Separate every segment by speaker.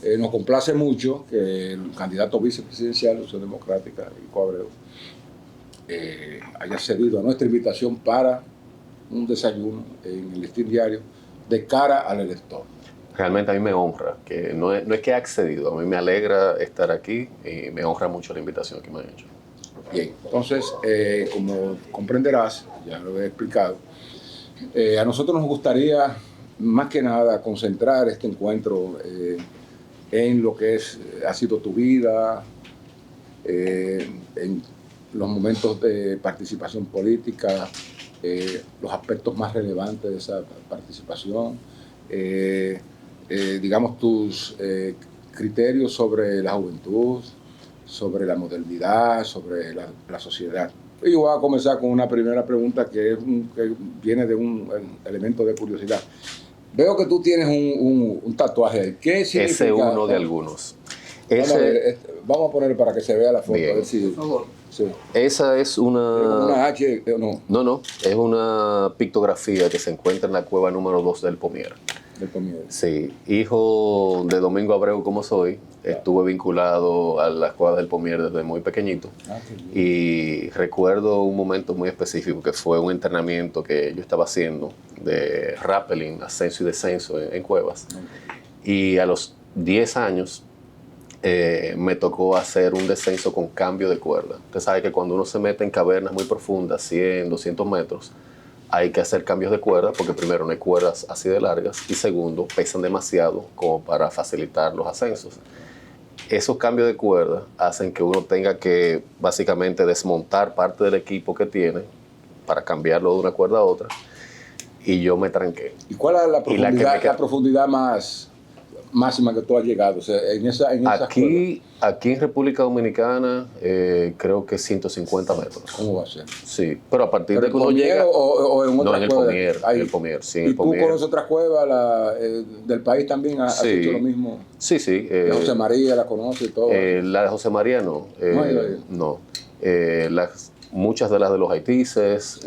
Speaker 1: Nos complace mucho que el candidato vicepresidencial de Opción Democrática, Ico Abreu, haya cedido a nuestra invitación para un desayuno en el Listín Diario de cara al elector.
Speaker 2: Realmente a mí me honra, que no es que he accedido, a mí me alegra estar aquí y me honra mucho la invitación que me han hecho.
Speaker 1: Bien, entonces, como comprenderás, ya lo he explicado, a nosotros nos gustaría más que nada concentrar este encuentro en lo que ha sido tu vida, en los momentos de participación política, los aspectos más relevantes de esa participación, digamos tus criterios sobre la juventud, sobre la modernidad, sobre la sociedad. Y voy a comenzar con una primera pregunta que viene de un elemento de curiosidad. Veo que tú tienes un tatuaje ahí. ¿Qué significa?
Speaker 2: Ese uno de algunos.
Speaker 1: Vamos a poner para que se vea la foto.
Speaker 2: Bien.
Speaker 1: A ver si,
Speaker 3: por favor.
Speaker 1: Sí.
Speaker 2: Esa es una
Speaker 1: H, no.
Speaker 2: No, es una pictografía que se encuentra en la cueva número 2 del Pomier.
Speaker 1: Del Pomier.
Speaker 2: Sí, hijo de Domingo Abreu como soy, estuve vinculado a las cuevas del Pomier desde muy pequeñito. Y recuerdo un momento muy específico que fue un entrenamiento que yo estaba haciendo de rappelling, ascenso y descenso en cuevas. Y a los 10 años me tocó hacer un descenso con cambio de cuerda. Usted sabe que cuando uno se mete en cavernas muy profundas, 100, 200 metros, hay que hacer cambios de cuerda porque primero no hay cuerdas así de largas y segundo, pesan demasiado como para facilitar los ascensos. Esos cambios de cuerda hacen que uno tenga que básicamente desmontar parte del equipo que tiene para cambiarlo de una cuerda a otra y yo me tranqué.
Speaker 1: ¿Y cuál es la profundidad máxima que tú has llegado? O sea,
Speaker 2: aquí en República Dominicana creo que 150 metros.
Speaker 1: ¿Cómo va a ser?
Speaker 2: Sí, pero a partir de que uno llega...
Speaker 1: ¿O en otra cueva?
Speaker 2: En el Pomier, sí.
Speaker 1: ¿Y tú conoces otras cuevas del país también? ¿Has hecho lo mismo?
Speaker 2: Sí, sí.
Speaker 1: La José María la conoce y todo.
Speaker 2: La de José María no. No. Muchas de las de los Haitises,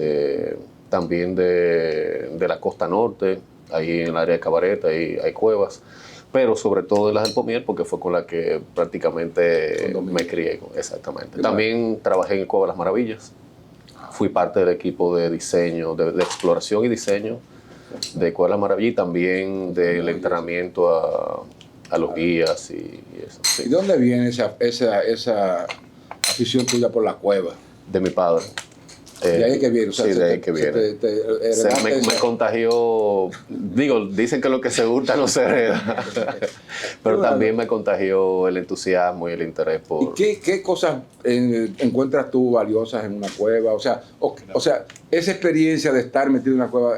Speaker 2: también de la costa norte, ahí en el área de Cabareta hay cuevas. Pero sobre todo de las del Pomier, porque fue con la que prácticamente me crié. Exactamente. También trabajé en Cueva de las Maravillas. Fui parte del equipo de diseño, de exploración y diseño de Cueva de las Maravillas y también del entrenamiento a los guías y eso. Sí.
Speaker 1: ¿Y de dónde viene esa afición tuya por la cueva?
Speaker 2: De mi padre.
Speaker 1: De ahí que viene. O sea,
Speaker 2: sí, de ahí que viene. Me contagió, dicen que lo que se hurta no se hereda, pero también me contagió el entusiasmo y el interés por...
Speaker 1: ¿Y qué cosas encuentras tú valiosas en una cueva? O sea, esa experiencia de estar metido en una cueva,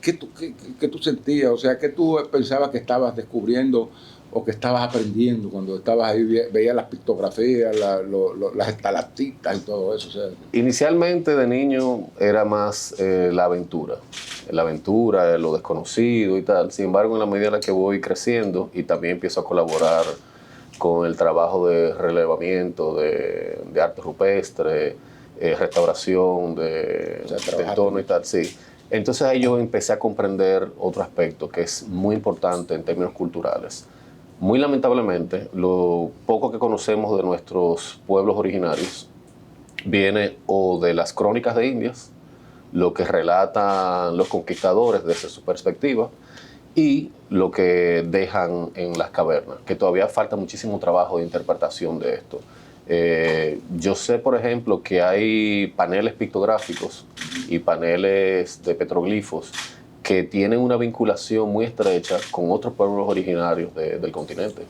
Speaker 1: ¿qué tú sentías? O sea, ¿qué tú pensabas que estabas descubriendo o que estabas aprendiendo cuando estabas ahí, veías las pictografías, las estalactitas y todo eso? O sea,
Speaker 2: inicialmente de niño era más la aventura, lo desconocido y tal. Sin embargo, en la medida en la que voy creciendo y también empiezo a colaborar con el trabajo de relevamiento, de arte rupestre, restauración del entorno y tal, sí. Entonces ahí yo empecé a comprender otro aspecto que es muy importante en términos culturales. Muy lamentablemente, lo poco que conocemos de nuestros pueblos originarios viene o de las crónicas de Indias, lo que relatan los conquistadores desde su perspectiva, y lo que dejan en las cavernas, que todavía falta muchísimo trabajo de interpretación de esto. Yo sé, por ejemplo, que hay paneles pictográficos y paneles de petroglifos que tienen una vinculación muy estrecha con otros pueblos originarios del continente.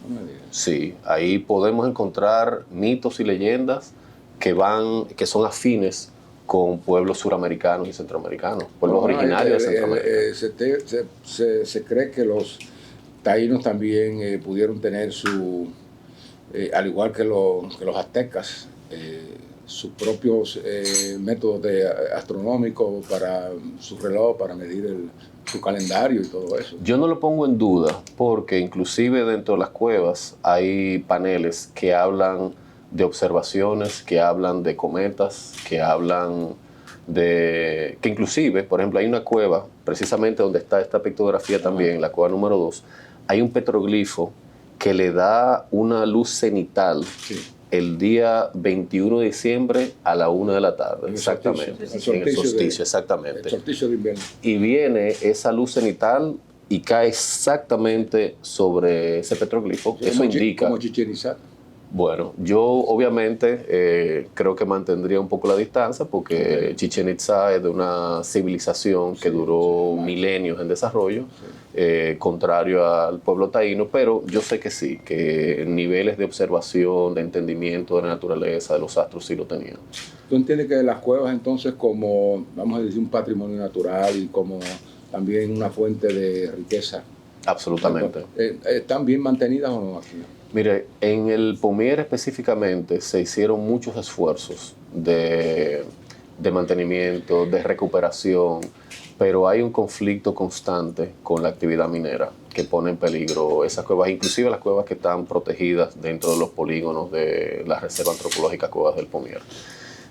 Speaker 2: Sí, ahí podemos encontrar mitos y leyendas que son afines con pueblos suramericanos y centroamericanos, pueblos originarios de Centroamérica.
Speaker 1: Se cree que los taínos también pudieron tener al igual que los aztecas, sus propios métodos astronómicos para su reloj, para medir su calendario y todo eso.
Speaker 2: Yo no lo pongo en duda, porque inclusive dentro de las cuevas hay paneles que hablan de observaciones, que hablan de cometas, que hablan que inclusive, por ejemplo, hay una cueva, precisamente donde está esta pictografía también, la cueva número 2, hay un petroglifo que le da una luz cenital el día 21 de diciembre a la 1 de la tarde. Exactamente. En el solsticio, exactamente.
Speaker 1: El solsticio de invierno.
Speaker 2: Y viene esa luz cenital y cae exactamente sobre ese petroglifo.
Speaker 1: Sí,
Speaker 2: eso indica...
Speaker 1: Como Chichén Itzá.
Speaker 2: Bueno, yo obviamente creo que mantendría un poco la distancia porque Chichén Itzá es de una civilización que duró milenios en desarrollo, contrario al pueblo taíno, pero yo sé que sí, que niveles de observación, de entendimiento de la naturaleza, de los astros sí lo tenían.
Speaker 1: ¿Tú entiendes que las cuevas entonces como, vamos a decir, un patrimonio natural y como también una fuente de riqueza?
Speaker 2: Absolutamente.
Speaker 1: ¿Están bien mantenidas o no aquí?
Speaker 2: Mire, en el Pomier específicamente se hicieron muchos esfuerzos de mantenimiento, de recuperación, pero hay un conflicto constante con la actividad minera que pone en peligro esas cuevas, inclusive las cuevas que están protegidas dentro de los polígonos de la Reserva Antropológica Cuevas del Pomier.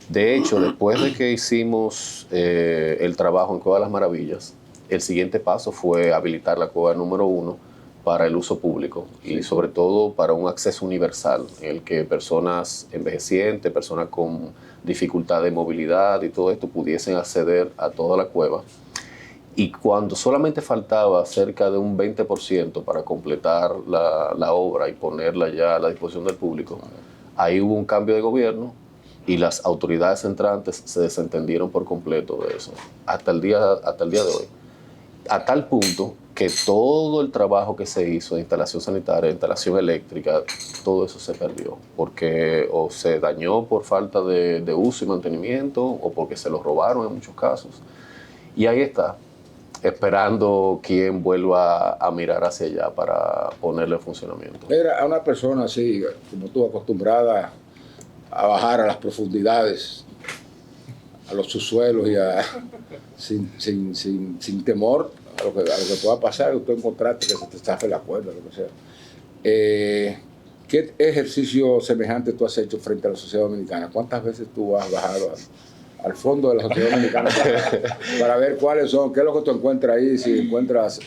Speaker 2: De hecho, después de que hicimos el trabajo en Cueva de las Maravillas, el siguiente paso fue habilitar la cueva número 1 para el uso público y sobre todo para un acceso universal en el que personas envejecientes, personas con dificultad de movilidad y todo esto pudiesen acceder a toda la cueva. Y cuando solamente faltaba cerca de un 20% para completar la obra y ponerla ya a la disposición del público, ahí hubo un cambio de gobierno y las autoridades entrantes se desentendieron por completo de eso, hasta el día de hoy. A tal punto que todo el trabajo que se hizo de instalación sanitaria, de instalación eléctrica, todo eso se perdió, porque o se dañó por falta de uso y mantenimiento, o porque se lo robaron en muchos casos. Y ahí está, esperando quien vuelva a mirar hacia allá para ponerle en funcionamiento.
Speaker 1: Era a una persona así, como tú, acostumbrada a bajar a las profundidades, a los subsuelos y sin temor a lo que pueda pasar, tú encontraste que se te zafe la cuerda, lo que sea. ¿Qué ejercicio semejante tú has hecho frente a la sociedad dominicana? ¿Cuántas veces tú has bajado al fondo de la sociedad dominicana para ver cuáles son, qué es lo que tú encuentras ahí, si encuentras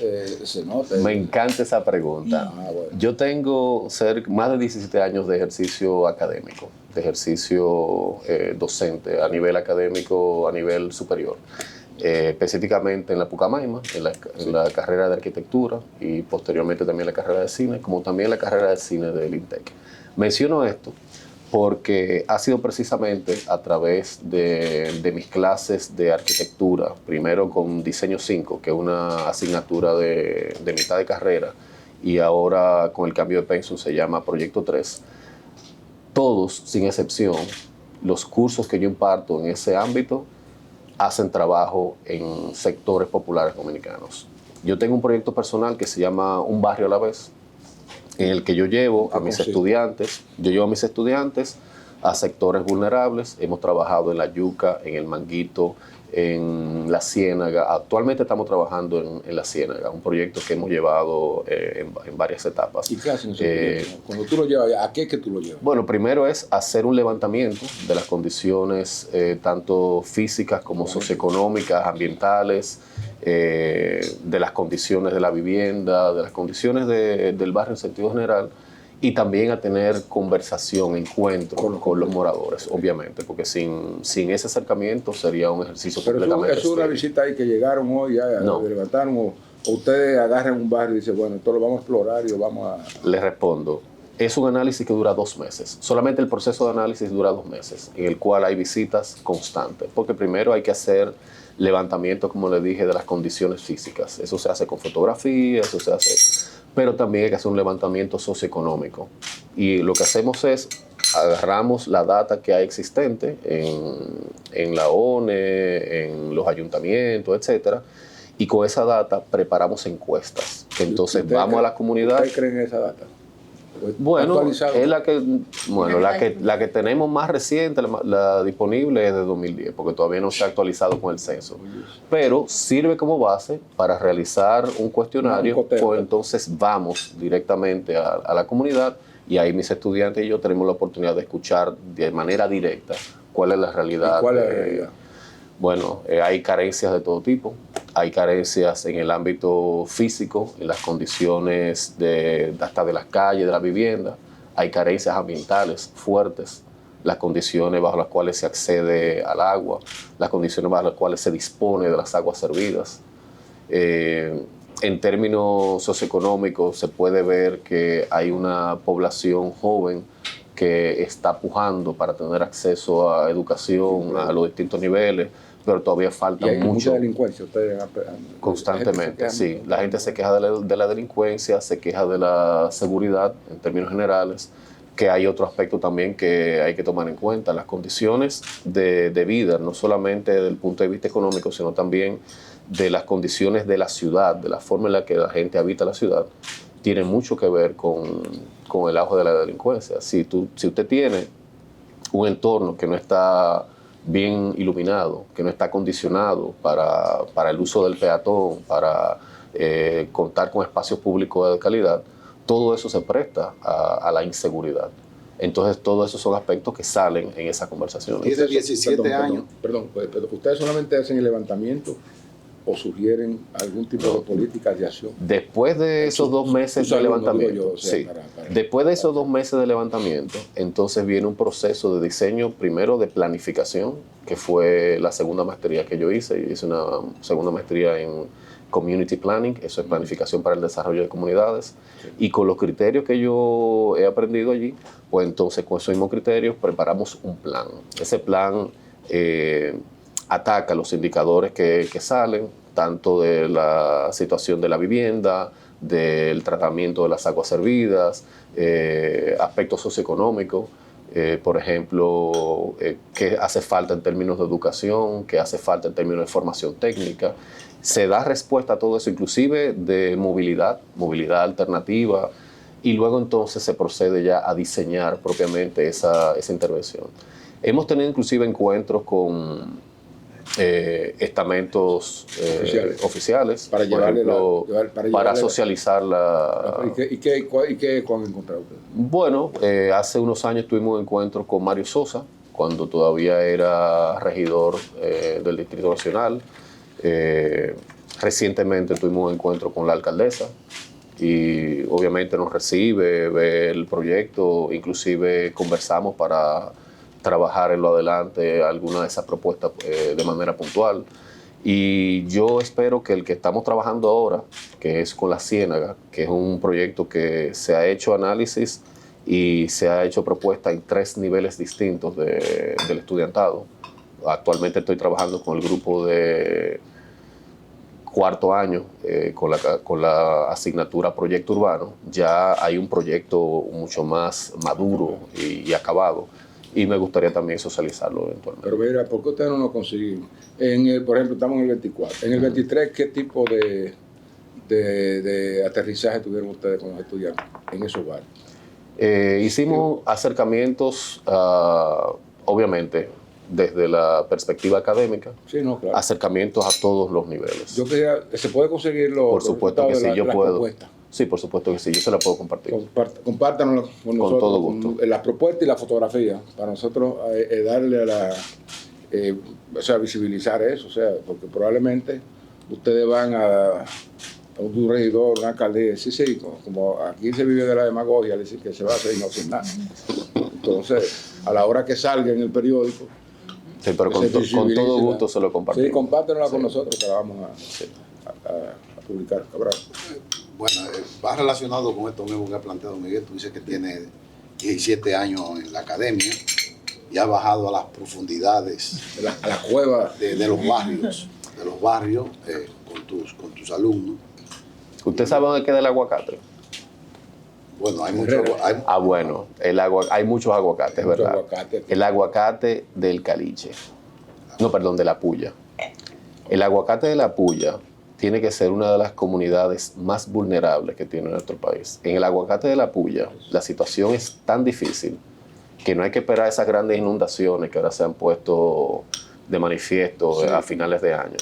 Speaker 1: cenotes?
Speaker 2: Me encanta esa pregunta.
Speaker 1: Bueno.
Speaker 2: Yo tengo más de 17 años de ejercicio académico, de ejercicio docente a nivel académico, a nivel superior. Específicamente en la Pucamaima, en la carrera de arquitectura y posteriormente también la carrera de cine, como también la carrera de cine del INTEC. Menciono esto porque ha sido precisamente a través de mis clases de arquitectura, primero con Diseño 5, que es una asignatura de mitad de carrera, y ahora con el cambio de pensum se llama Proyecto 3. Todos, sin excepción, los cursos que yo imparto en ese ámbito hacen trabajo en sectores populares dominicanos. Yo tengo un proyecto personal que se llama Un Barrio a la Vez, en el que yo llevo a mis estudiantes, a sectores vulnerables. Hemos trabajado en La Yuca, en El Manguito, en La Ciénaga. Actualmente estamos trabajando en La Ciénaga, un proyecto que hemos llevado en varias etapas.
Speaker 1: ¿Y qué hacen esos proyectos? Cuando tú lo llevas, ¿a qué es que tú lo llevas?
Speaker 2: Bueno, primero es hacer un levantamiento de las condiciones tanto físicas como socioeconómicas, ambientales, de las condiciones de la vivienda, de las condiciones del barrio en sentido general, y también a tener conversación, encuentro con los moradores, obviamente, porque sin ese acercamiento sería un ejercicio completamente
Speaker 1: ¿Pero es una visita ahí que llegaron hoy, ya levantaron, o ustedes agarran un barrio y dicen, bueno, esto lo vamos a explorar y lo vamos a...?
Speaker 2: Les respondo. Es un análisis que dura 2 meses. Solamente el proceso de análisis dura 2 meses, en el cual hay visitas constantes, porque primero hay que hacer levantamiento, como les dije, de las condiciones físicas. Eso se hace con fotografía, eso se hace, pero también hay que hacer un levantamiento socioeconómico. Y lo que hacemos es, agarramos la data que hay existente en la ONE, en los ayuntamientos, etcétera, y con esa data preparamos encuestas. Entonces vamos a la comunidad.
Speaker 1: ¿Ustedes creen en esa data?
Speaker 2: Bueno, es la que tenemos más reciente, la disponible es de 2010, porque todavía no se ha actualizado con el censo. Pero sirve como base para realizar un cuestionario, pues entonces vamos directamente a la comunidad y ahí mis estudiantes y yo tenemos la oportunidad de escuchar de manera directa cuál es la realidad.
Speaker 1: ¿Y cuál es la realidad?
Speaker 2: Bueno, hay carencias de todo tipo. hay carencias en el ámbito físico, en las condiciones hasta de las calles, de la vivienda. Hay carencias ambientales fuertes, las condiciones bajo las cuales se accede al agua, las condiciones bajo las cuales se dispone de las aguas servidas. En términos socioeconómicos se puede ver que hay una población joven que está pujando para tener acceso a educación a los distintos niveles, pero todavía falta
Speaker 1: hay
Speaker 2: mucho.
Speaker 1: Mucha delincuencia.
Speaker 2: Constantemente, sí. La gente se queja de la delincuencia, se queja de la seguridad en términos generales, que hay otro aspecto también que hay que tomar en cuenta, las condiciones de vida, no solamente desde el punto de vista económico, sino también de las condiciones de la ciudad, de la forma en la que la gente habita la ciudad, tiene mucho que ver con el auge de la delincuencia. Si usted tiene un entorno que no está bien iluminado, que no está acondicionado para el uso del peatón, para contar con espacios públicos de calidad, todo eso se presta a la inseguridad. Entonces, todos esos son aspectos que salen en esa conversación.
Speaker 3: Y de 17 años.
Speaker 1: Perdón, pero ¿ustedes solamente hacen el levantamiento o sugieren algún tipo de políticas de acción?
Speaker 2: Después de esos 2 meses de levantamiento, después de esos 2 meses de levantamiento, entonces viene un proceso de diseño, primero de planificación, que fue la segunda maestría que yo hice. Hice una segunda maestría en Community Planning, eso es planificación para el desarrollo de comunidades. Y con los criterios que yo he aprendido allí, pues entonces con esos mismos criterios preparamos un plan. Ese plan ataca los indicadores que salen, tanto de la situación de la vivienda, del tratamiento de las aguas servidas, aspectos socioeconómicos, por ejemplo, qué hace falta en términos de educación, qué hace falta en términos de formación técnica. Se da respuesta a todo eso, inclusive de movilidad alternativa, y luego entonces se procede ya a diseñar propiamente esa intervención. Hemos tenido inclusive encuentros con estamentos oficiales
Speaker 1: para
Speaker 2: para socializar la...
Speaker 1: ¿Y qué han encontrado ustedes?
Speaker 2: Bueno, hace unos años tuvimos un encuentro con Mario Sosa, cuando todavía era regidor del Distrito Nacional. Recientemente tuvimos un encuentro con la alcaldesa y obviamente nos recibe, ve el proyecto, inclusive conversamos para trabajar en lo adelante alguna de esas propuestas de manera puntual. Y yo espero que el que estamos trabajando ahora, que es con la Ciénaga, que es un proyecto que se ha hecho análisis y se ha hecho propuesta en 3 niveles distintos del estudiantado. Actualmente estoy trabajando con el grupo de 4º año con la asignatura Proyecto Urbano. Ya hay un proyecto mucho más maduro y acabado. Y me gustaría también socializarlo eventualmente.
Speaker 1: Pero mira, ¿por qué ustedes no lo consiguen? Por ejemplo, estamos en el 24. En el 23, ¿qué tipo de aterrizaje tuvieron ustedes con los estudiantes en esos barrios?
Speaker 2: Hicimos acercamientos, obviamente, desde la perspectiva académica,
Speaker 1: sí, no, claro.
Speaker 2: Acercamientos a todos los niveles.
Speaker 1: Yo quería, ¿se puede conseguir
Speaker 2: Por supuesto que sí, yo puedo.
Speaker 1: Propuestas?
Speaker 2: Sí, por supuesto que sí, yo se la puedo compartir.
Speaker 1: Compártanlo con nosotros.
Speaker 2: Con todo gusto.
Speaker 1: Las propuestas y la fotografía, para nosotros darle visibilizar eso, porque probablemente ustedes van a un regidor, una alcaldía, sí, como aquí se vive de la demagogia, decir que se va a hacer y no sin nada. Entonces, a la hora que salga en el periódico,
Speaker 2: sí, pero con todo gusto se lo compartimos.
Speaker 1: Sí, compártanla con nosotros, que la vamos a publicar, Cabral.
Speaker 3: Bueno, va relacionado con esto mismo que ha planteado Miguel. Tú dices que tiene 17 años en la academia y ha bajado a las profundidades
Speaker 1: a la cueva
Speaker 3: de los barrios con tus alumnos.
Speaker 2: ¿Usted sabe dónde queda el aguacate?
Speaker 3: Bueno, hay mucho.
Speaker 2: Bueno, hay muchos aguacates, ¿verdad? El aguacate del Caliche. No, perdón, de la Puya. El aguacate de la Puya tiene que ser una de las comunidades más vulnerables que tiene nuestro país. En el aguacate de la Puya, la situación es tan difícil que no hay que esperar esas grandes inundaciones que ahora se han puesto de manifiesto a finales de año.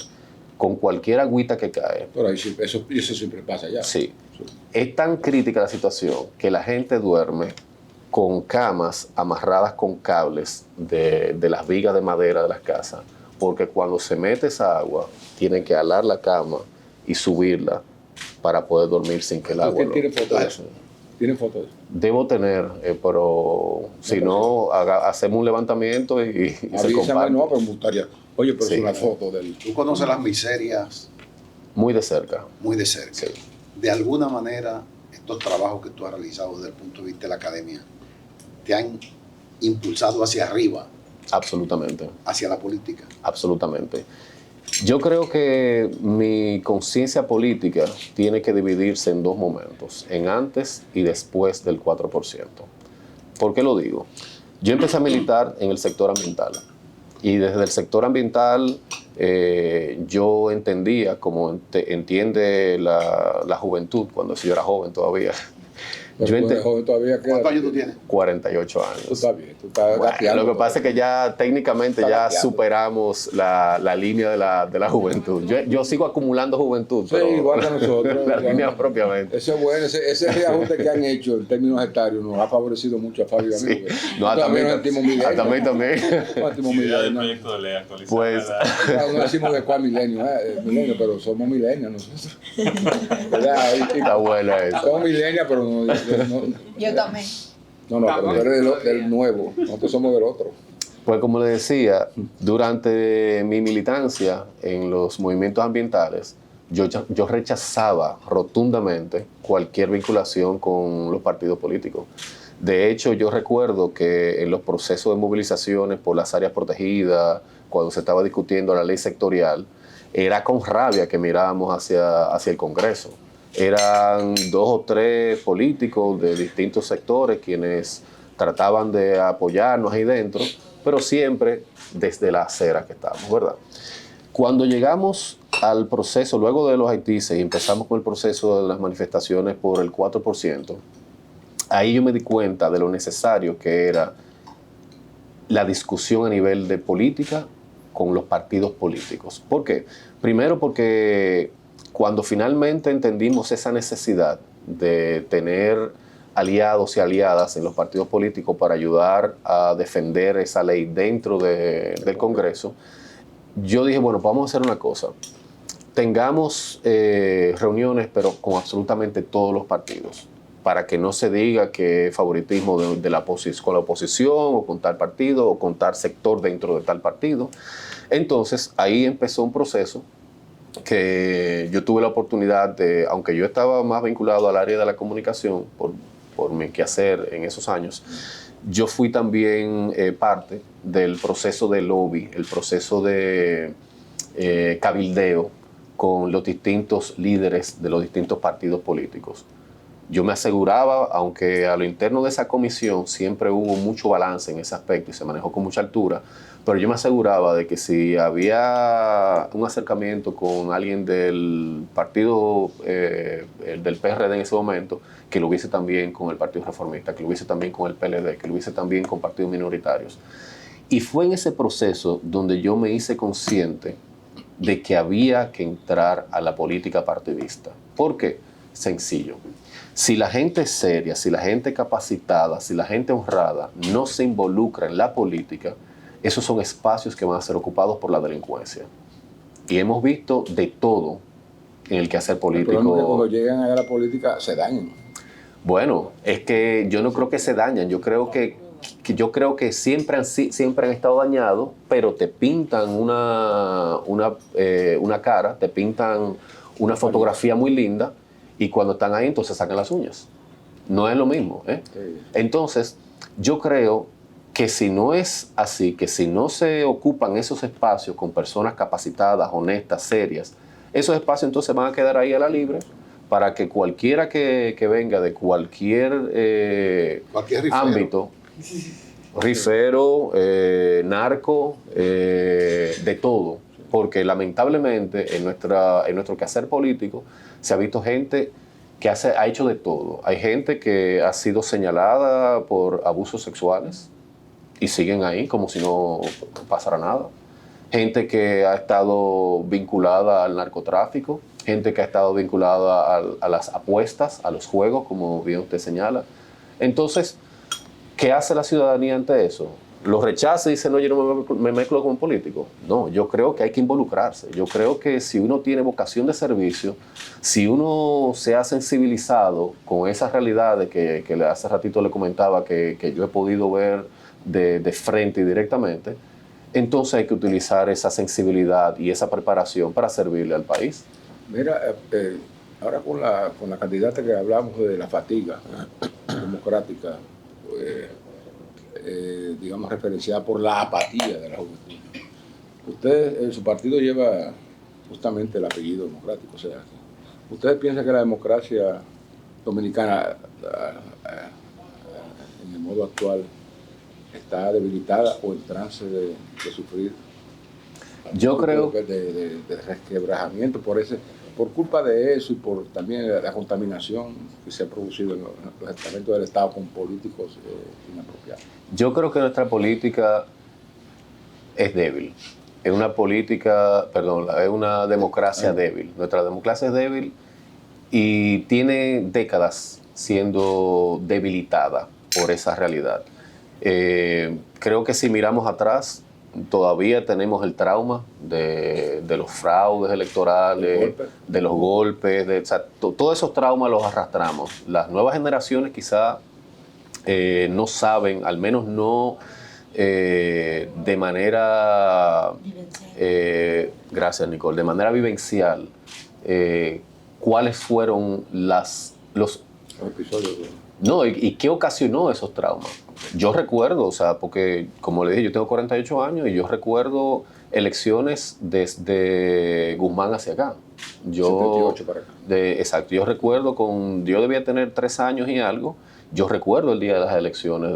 Speaker 2: Con cualquier agüita que cae.
Speaker 1: Pero eso siempre pasa ya.
Speaker 2: Sí. Es tan crítica la situación que la gente duerme con camas amarradas con cables de las vigas de madera de las casas, porque cuando se mete esa agua, tienen que alar la cama y subirla para poder dormir sin que el agua...
Speaker 1: ¿Tiene fotos de eso? ¿Tienen fotos de eso?
Speaker 2: Debo tener, pero si no, hacemos un levantamiento y se
Speaker 1: Avísame,
Speaker 2: comparte.
Speaker 1: no, pero me gustaría. Oye, pero
Speaker 2: Sí.
Speaker 1: es una foto del...
Speaker 3: Tú conoces las miserias
Speaker 2: Muy de cerca.
Speaker 3: muy de cerca.
Speaker 2: Sí.
Speaker 3: De alguna manera, estos trabajos que tú has realizado desde el punto de vista de la academia te han impulsado hacia arriba,
Speaker 2: Absolutamente,
Speaker 3: hacia la política.
Speaker 2: absolutamente. Yo creo que mi conciencia política tiene que dividirse en dos momentos, en antes y después del 4%. ¿Por qué lo digo? Yo empecé a militar en el sector ambiental y desde el sector ambiental yo entendía, como entiende la juventud, cuando yo era joven todavía,
Speaker 1: Pero
Speaker 2: yo
Speaker 1: tú eres joven todavía.
Speaker 3: ¿Cuántos años tú tienes?
Speaker 2: 48 años.
Speaker 1: Tú estás bien, tú estás
Speaker 2: Bueno,
Speaker 1: gateando.
Speaker 2: lo que pasa es que ya técnicamente
Speaker 1: Está
Speaker 2: ya
Speaker 1: gateando.
Speaker 2: superamos la línea de la juventud. Yo sigo acumulando juventud,
Speaker 1: Sí,
Speaker 2: pero
Speaker 1: igual que nosotros.
Speaker 2: la
Speaker 1: igual.
Speaker 2: línea propiamente.
Speaker 1: Eso es bueno, ese reajuste que han hecho en términos etarios nos ha favorecido mucho a Fabio y a mí.
Speaker 2: Sí.
Speaker 1: porque
Speaker 2: No, a
Speaker 1: también
Speaker 2: también,
Speaker 1: nos sentimos milenios.
Speaker 2: también.
Speaker 1: Nos sentimos
Speaker 4: Idea del
Speaker 1: milenios.
Speaker 4: proyecto de ley actualizada.
Speaker 2: Pues,
Speaker 1: No decimos de cuál milenio, milenio, pero somos milenios nosotros. ¿Verdad?
Speaker 2: Está buena eso.
Speaker 1: Somos milenios, pero no,
Speaker 5: Yo también.
Speaker 1: no, pero tú eres del nuevo, nosotros somos del otro.
Speaker 2: Pues como le decía, durante mi militancia en los movimientos ambientales, yo rechazaba rotundamente cualquier vinculación con los partidos políticos. De hecho, yo recuerdo que en los procesos de movilizaciones por las áreas protegidas, cuando se estaba discutiendo la ley sectorial, era con rabia que mirábamos hacia el Congreso. Eran 2 o 3 políticos de distintos sectores quienes trataban de apoyarnos ahí dentro, pero siempre desde la acera que estábamos, ¿verdad? Cuando llegamos al proceso, luego de los haitises, y empezamos con el proceso de las manifestaciones por el 4%, ahí yo me di cuenta de lo necesario que era la discusión a nivel de política con los partidos políticos. ¿Por qué? Primero porque cuando finalmente entendimos esa necesidad de tener aliados y aliadas en los partidos políticos para ayudar a defender esa ley dentro del Congreso, yo dije, bueno, vamos a hacer una cosa. Tengamos reuniones, pero con absolutamente todos los partidos, para que no se diga que favoritismo con la oposición o con tal partido o con tal sector dentro de tal partido. Entonces, ahí empezó un proceso que yo tuve la oportunidad de, aunque yo estaba más vinculado al área de la comunicación por mi quehacer en esos años, yo fui también parte del proceso de lobby, el proceso de cabildeo con los distintos líderes de los distintos partidos políticos. Yo me aseguraba, aunque a lo interno de esa comisión siempre hubo mucho balance en ese aspecto y se manejó con mucha altura, pero yo me aseguraba de que si había un acercamiento con alguien del partido, del PRD en ese momento, que lo hubiese también con el Partido Reformista, que lo hubiese también con el PLD, que lo hubiese también con partidos minoritarios. Y fue en ese proceso donde yo me hice consciente de que había que entrar a la política partidista. ¿Por qué? Sencillo. Si la gente seria, si la gente capacitada, si la gente honrada no se involucra en la política, esos son espacios que van a ser ocupados por la delincuencia. Y hemos visto de todo en el quehacer político.
Speaker 1: El problema es que cuando llegan a la política se dañan.
Speaker 2: Bueno, es que yo no creo que se dañan. Yo creo que siempre han estado dañados, pero te pintan una cara, te pintan una fotografía muy linda y cuando están ahí entonces sacan las uñas. No es lo mismo, ¿eh?
Speaker 1: Sí.
Speaker 2: Entonces, yo creo que si no es así, que si no se ocupan esos espacios con personas capacitadas, honestas, serias, esos espacios entonces van a quedar ahí a la libre para que cualquiera que venga de cualquier
Speaker 3: Rifero.
Speaker 2: ámbito, rifero, narco, de todo, porque lamentablemente en nuestro quehacer político se ha visto gente que ha hecho de todo. Hay gente que ha sido señalada por abusos sexuales y siguen ahí como si no pasara nada. Gente que ha estado vinculada al narcotráfico, gente que ha estado vinculada a las apuestas, a los juegos, como bien usted señala. Entonces, ¿qué hace la ciudadanía ante eso? lo rechaza y dice, no, yo no me mezclo como político. No, yo creo que hay que involucrarse. Yo creo que si uno tiene vocación de servicio, si uno se ha sensibilizado con esas realidades que hace ratito le comentaba que yo he podido ver de frente y directamente, entonces hay que utilizar esa sensibilidad y esa preparación para servirle al país.
Speaker 1: Mira, ahora con la candidata que hablamos de la fatiga democrática, digamos, referenciada por la apatía de la juventud. Usted, su partido lleva justamente el apellido democrático. O sea, ¿ustedes piensan que la democracia dominicana, en el modo actual, está debilitada o en trance de sufrir
Speaker 2: Yo creo
Speaker 1: de resquebrajamiento por culpa de eso y por también la contaminación que se ha producido en los estamentos del Estado con políticos inapropiados?
Speaker 2: Yo creo que nuestra política es débil. Es una política, perdón, es una democracia débil. Nuestra democracia es débil y tiene décadas siendo debilitada por esa realidad. Creo que si miramos atrás, todavía tenemos el trauma de los fraudes electorales, de los golpes, o sea, todos esos traumas los arrastramos. Las nuevas generaciones quizá no saben, al menos no de manera, gracias Nicole, de manera vivencial, cuáles fueron los
Speaker 1: episodios.
Speaker 2: No, y qué ocasionó esos traumas. Yo recuerdo, o sea, porque como le dije, yo tengo 48 años y yo recuerdo elecciones desde Guzmán hacia acá.
Speaker 1: 78 para acá.
Speaker 2: Exacto, yo recuerdo yo debía tener 3 años y algo. Yo recuerdo el día de las elecciones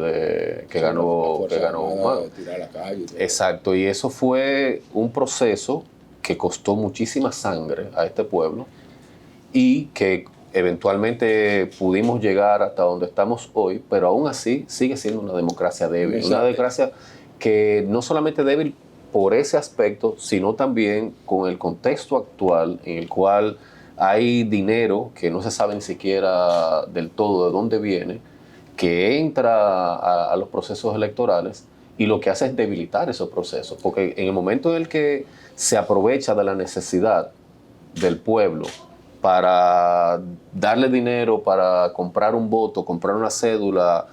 Speaker 2: que ganó Guzmán.
Speaker 1: Tirar a la calle,
Speaker 2: exacto, y eso fue un proceso que costó muchísima sangre a este pueblo y que eventualmente pudimos llegar hasta donde estamos hoy, pero aún así sigue siendo una democracia débil. Exacto. Una democracia que no solamente débil por ese aspecto, sino también con el contexto actual en el cual hay dinero que no se sabe ni siquiera del todo de dónde viene, que entra a los procesos electorales y lo que hace es debilitar esos procesos, porque en el momento en el que se aprovecha de la necesidad del pueblo para darle dinero, para comprar un voto, comprar una cédula,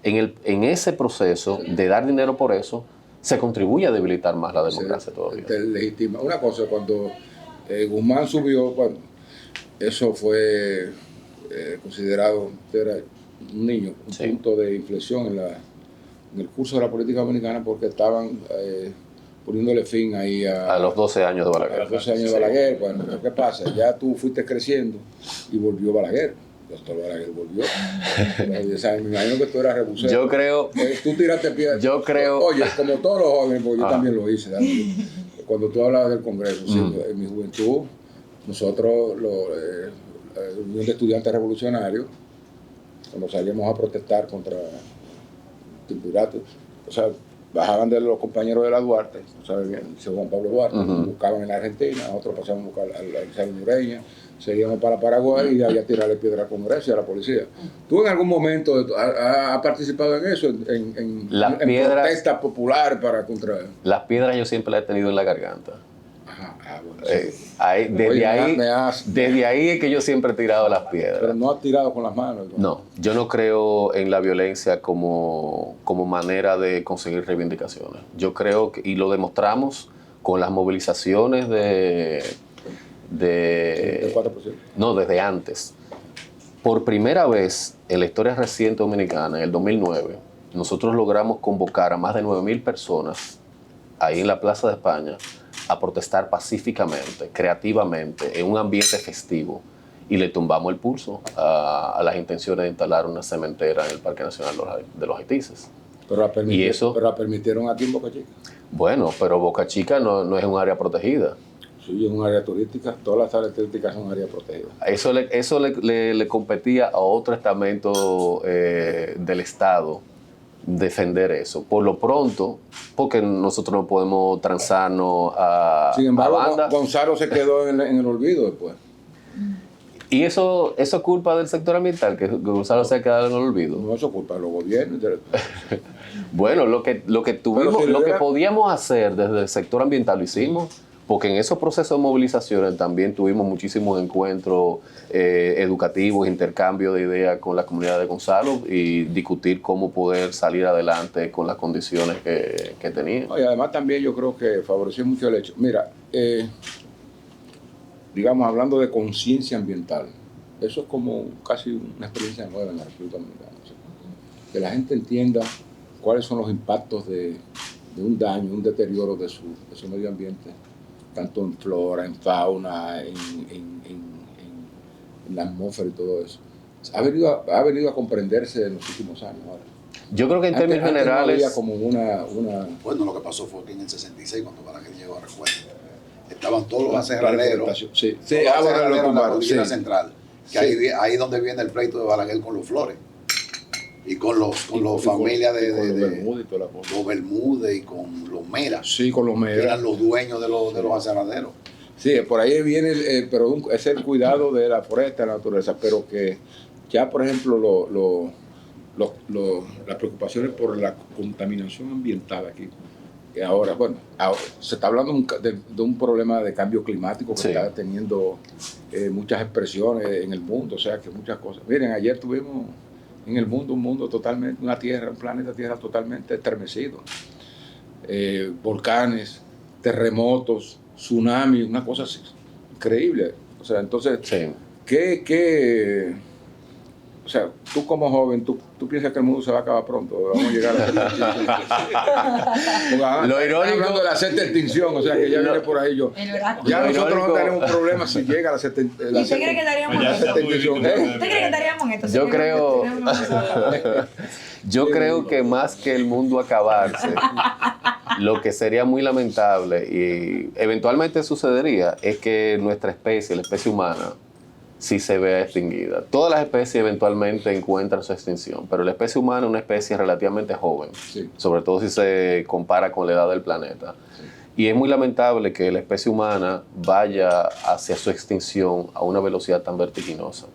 Speaker 2: en ese proceso de dar dinero por eso, se contribuye a debilitar más la democracia todavía.
Speaker 1: Legitima. Una cosa, cuando Guzmán subió, bueno, eso fue considerado, era un niño, un punto de inflexión en el curso de la política dominicana, porque estaban poniéndole fin ahí a los
Speaker 2: 12 años de Balaguer.
Speaker 1: A los 12 años de Balaguer. Bueno, ¿qué pasa? Ya tú fuiste creciendo y volvió Balaguer. El doctor Balaguer volvió. O sea, me imagino que tú eras rebusero.
Speaker 2: Yo creo...
Speaker 1: tú tiraste piedras.
Speaker 2: Yo creo...
Speaker 1: Oye, como todos los jóvenes, porque yo también lo hice. Cuando tú hablabas del Congreso, sí, en mi juventud, nosotros, la Unión de Estudiantes Revolucionarios, cuando salíamos a protestar contra Timpurato, o sea, bajaban de los compañeros de la Duarte, ¿sabes bien? Juan Pablo Duarte, buscaban en la Argentina, nosotros pasamos a buscar a la Isabel Nureña, seguíamos para Paraguay y allá tirarle piedra al Congreso y a la policía. ¿Tú en algún momento has participado en eso, en protestas populares contra...?
Speaker 2: Las piedras yo siempre las he tenido en la garganta.
Speaker 1: Bueno,
Speaker 2: desde ahí es que yo siempre he tirado las piedras.
Speaker 1: Pero no has tirado con las manos.
Speaker 2: No, yo no creo en la violencia como manera de conseguir reivindicaciones. Yo creo que, y lo demostramos con las movilizaciones del
Speaker 1: 4%.
Speaker 2: No, desde antes. Por primera vez en la historia reciente dominicana, en el 2009, nosotros logramos convocar a más de 9,000 personas ahí en la Plaza de España a protestar pacíficamente, creativamente, en un ambiente festivo, y le tumbamos el pulso a las intenciones de instalar una cementera en el Parque Nacional de los Haitises.
Speaker 1: Pero la permitieron aquí en Boca Chica.
Speaker 2: Bueno, pero Boca Chica no es un área protegida.
Speaker 1: Sí, es un área turística, todas las áreas turísticas son áreas protegidas.
Speaker 2: Eso le competía a otro estamento del Estado defender eso. Por lo pronto, porque nosotros no podemos transarnos a
Speaker 1: Sin embargo,
Speaker 2: banda.
Speaker 1: Gonzalo se quedó en el olvido después.
Speaker 2: ¿Y eso es culpa del sector ambiental, que Gonzalo se ha quedado en el olvido?
Speaker 1: No, eso es culpa de los gobiernos.
Speaker 2: Bueno, lo que tuvimos,
Speaker 1: si
Speaker 2: lo que
Speaker 1: hubiera-
Speaker 2: podíamos hacer desde el sector ambiental lo hicimos, porque en esos procesos de movilizaciones también tuvimos muchísimos encuentros educativos, intercambio de ideas con la comunidad de Gonzalo y discutir cómo poder salir adelante con las condiciones que tenían.
Speaker 1: No, y además también yo creo que favoreció mucho el hecho. Mira, digamos, hablando de conciencia ambiental, eso es como casi una experiencia nueva en la República Dominicana. O sea, que la gente entienda cuáles son los impactos de un daño, un deterioro de su medio ambiente, tanto en flora, en fauna, en la atmósfera y todo eso. Ha venido a comprenderse en los últimos años ahora.
Speaker 2: Yo creo que en
Speaker 1: Antes-
Speaker 2: términos
Speaker 1: antes no
Speaker 2: generales...
Speaker 1: había como una
Speaker 3: Bueno, lo que pasó fue que en el 66, cuando Balaguer llegó a recuerdo, estaban todos los
Speaker 1: la
Speaker 3: aserraderos.
Speaker 1: reforestación. Sí,
Speaker 3: Todos
Speaker 1: sí,
Speaker 3: los
Speaker 1: bueno,
Speaker 3: aserraderos
Speaker 1: lo
Speaker 3: en la
Speaker 1: tumbaron,
Speaker 3: cordillera
Speaker 1: sí.
Speaker 3: central. Que
Speaker 1: Sí.
Speaker 3: ahí es donde viene el pleito de Balaguer con los Flores. Y con los
Speaker 1: Y con-
Speaker 3: familias
Speaker 1: y con los
Speaker 3: de
Speaker 1: Bermúdez y toda la cosa.
Speaker 3: los Bermúdez y con los Meras,
Speaker 1: Sí, con los
Speaker 3: que
Speaker 1: megas.
Speaker 3: eran los dueños de los aserraderos.
Speaker 1: Sí, por ahí viene, es el cuidado de la foresta, de la naturaleza, pero que ya, por ejemplo, las preocupaciones por la contaminación ambiental aquí, que ahora, bueno, se está hablando de un problema de cambio climático que
Speaker 2: Sí.
Speaker 1: está teniendo muchas expresiones en el mundo, o sea, que muchas cosas. Miren, ayer tuvimos en el mundo un mundo totalmente, un planeta Tierra totalmente estremecido. Volcanes, terremotos, tsunamis, una cosa así, increíble. O sea, entonces,
Speaker 2: Sí.
Speaker 1: o sea, tú como joven, tú piensas que el mundo se va a acabar pronto, vamos a llegar a
Speaker 2: Lo irónico-
Speaker 1: hablando de la sexta extinción, o sea, que ya viene por ahí yo.
Speaker 4: El oráculo.
Speaker 1: Ya
Speaker 2: Lo
Speaker 1: nosotros
Speaker 2: irónico-
Speaker 1: no tenemos problemas si llega la sexta
Speaker 4: ¿Y usted cree que estaríamos en
Speaker 5: Ya
Speaker 4: esto?
Speaker 5: está muy
Speaker 1: extinción.
Speaker 5: bien.
Speaker 4: ¿Usted cree que estaríamos en esto?
Speaker 2: Yo
Speaker 4: Sí,
Speaker 2: creo-
Speaker 4: tenemos una cosa.
Speaker 2: Yo creo que más que el mundo acabarse, lo que sería muy lamentable y eventualmente sucedería es que nuestra especie, la especie humana, sí se vea extinguida. Todas las especies eventualmente encuentran su extinción, pero la especie humana es una especie relativamente joven,
Speaker 1: Sí.
Speaker 2: sobre todo si se compara con la edad del planeta. Y es muy lamentable que la especie humana vaya hacia su extinción a una velocidad tan vertiginosa.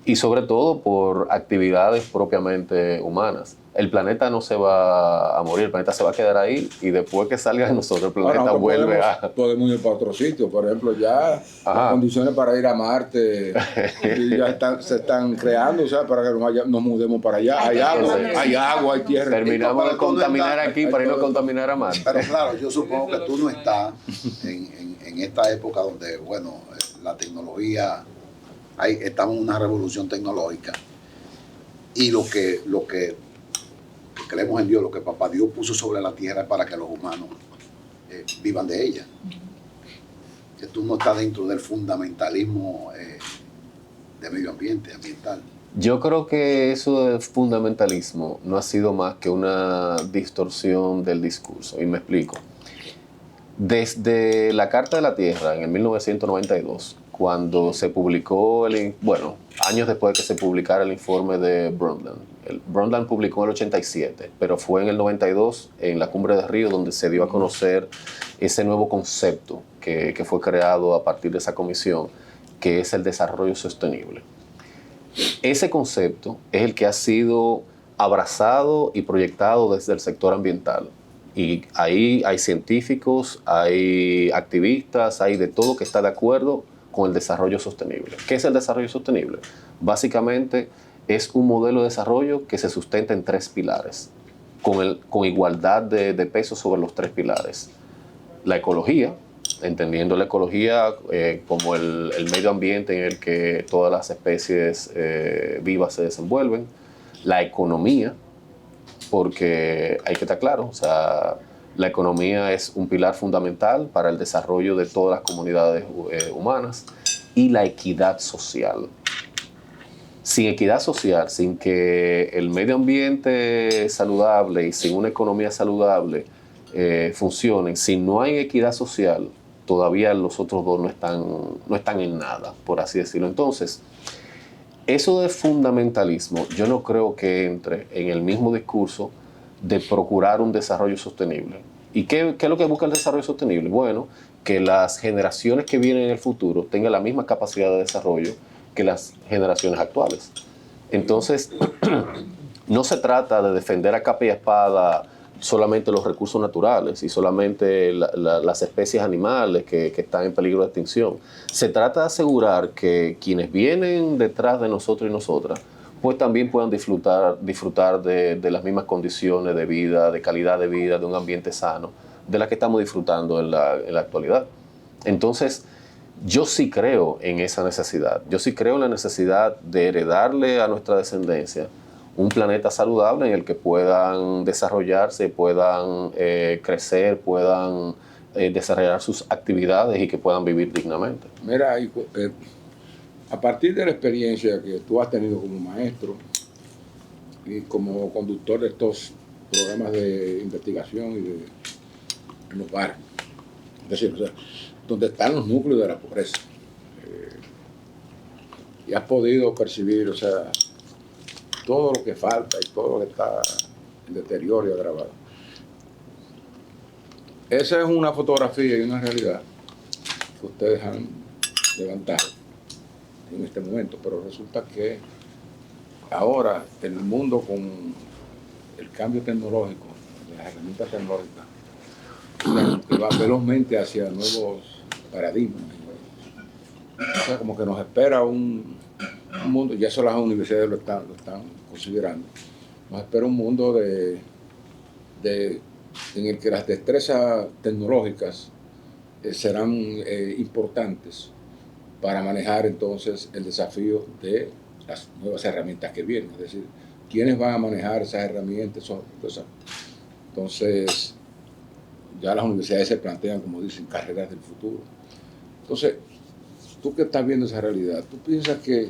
Speaker 2: Y sobre todo por actividades propiamente humanas. El planeta no se va a morir, el planeta se va a quedar ahí y después que salga de nosotros, el planeta
Speaker 1: Ahora,
Speaker 2: vuelve
Speaker 1: podemos ir para otro sitio, por ejemplo, ya
Speaker 2: Ajá.
Speaker 1: las condiciones para ir a Marte ya se están creando, o sea, para que nos mudemos para allá. Hay agua, hay tierra.
Speaker 2: Terminamos de
Speaker 3: Pero tú no
Speaker 2: contaminar
Speaker 3: estás-
Speaker 2: aquí para irnos a contaminar a Marte.
Speaker 3: Pero claro, yo supongo que tú no estás en esta época donde, bueno, la tecnología, estamos en una revolución tecnológica y lo que creemos en Dios, lo que Papá Dios puso sobre la tierra es para que los humanos vivan de ella. Que tú no estás dentro del fundamentalismo de medio ambiente, ambiental.
Speaker 2: Yo creo que eso del fundamentalismo no ha sido más que una distorsión del discurso. Y me explico. Desde la Carta de la Tierra en el 1992, cuando se publicó, años después de que se publicara el informe de Brundtland. Brundtland publicó en el 87, pero fue en el 92, en la Cumbre de Río, donde se dio a conocer ese nuevo concepto que fue creado a partir de esa comisión, que es el desarrollo sostenible. Ese concepto es el que ha sido abrazado y proyectado desde el sector ambiental. Y ahí hay científicos, hay activistas, hay de todo que está de acuerdo con el desarrollo sostenible. ¿Qué es el desarrollo sostenible? Básicamente es un modelo de desarrollo que se sustenta en 3 pilares, con igualdad de peso sobre los 3 pilares. La ecología, entendiendo la ecología como el medio ambiente en el que todas las especies vivas se desenvuelven. La economía, porque hay que estar claro, o sea, la economía es un pilar fundamental para el desarrollo de todas las comunidades humanas. Y la equidad social. Sin equidad social, sin que el medio ambiente saludable y sin una economía saludable funcionen, si no hay equidad social, todavía los otros dos no están en nada, por así decirlo. Entonces, eso de fundamentalismo, yo no creo que entre en el mismo discurso de procurar un desarrollo sostenible. ¿Y qué es lo que busca el desarrollo sostenible? Bueno, que las generaciones que vienen en el futuro tengan la misma capacidad de desarrollo que las generaciones actuales. Entonces, no se trata de defender a capa y espada solamente los recursos naturales y solamente las especies animales que están en peligro de extinción. Se trata de asegurar que quienes vienen detrás de nosotros y nosotras, pues también puedan disfrutar de las mismas condiciones de vida, de calidad de vida, de un ambiente sano, de las que estamos disfrutando en la actualidad. Entonces, yo sí creo en esa necesidad. Yo sí creo en la necesidad de heredarle a nuestra descendencia un planeta saludable en el que puedan desarrollarse, puedan crecer, puedan desarrollar sus actividades y que puedan vivir dignamente.
Speaker 1: Mira, a partir de la experiencia que tú has tenido como maestro y como conductor de estos programas de investigación y en los barrios, es decir, o sea, donde están los núcleos de la pobreza, y has podido percibir, o sea, todo lo que falta y todo lo que está en deterioro y agravado. Esa es una fotografía y una realidad que ustedes han levantado en este momento, pero resulta que ahora el mundo con el cambio tecnológico, las herramientas tecnológicas, que va velozmente hacia nuevos paradigmas. O sea, como que nos espera un mundo, y eso las universidades lo están considerando, nos espera un mundo en el que las destrezas tecnológicas serán importantes para manejar entonces el desafío de las nuevas herramientas que vienen. Es decir, ¿quiénes van a manejar esas herramientas? Entonces, ya las universidades se plantean, como dicen, carreras del futuro. Entonces, tú que estás viendo esa realidad, ¿tú piensas que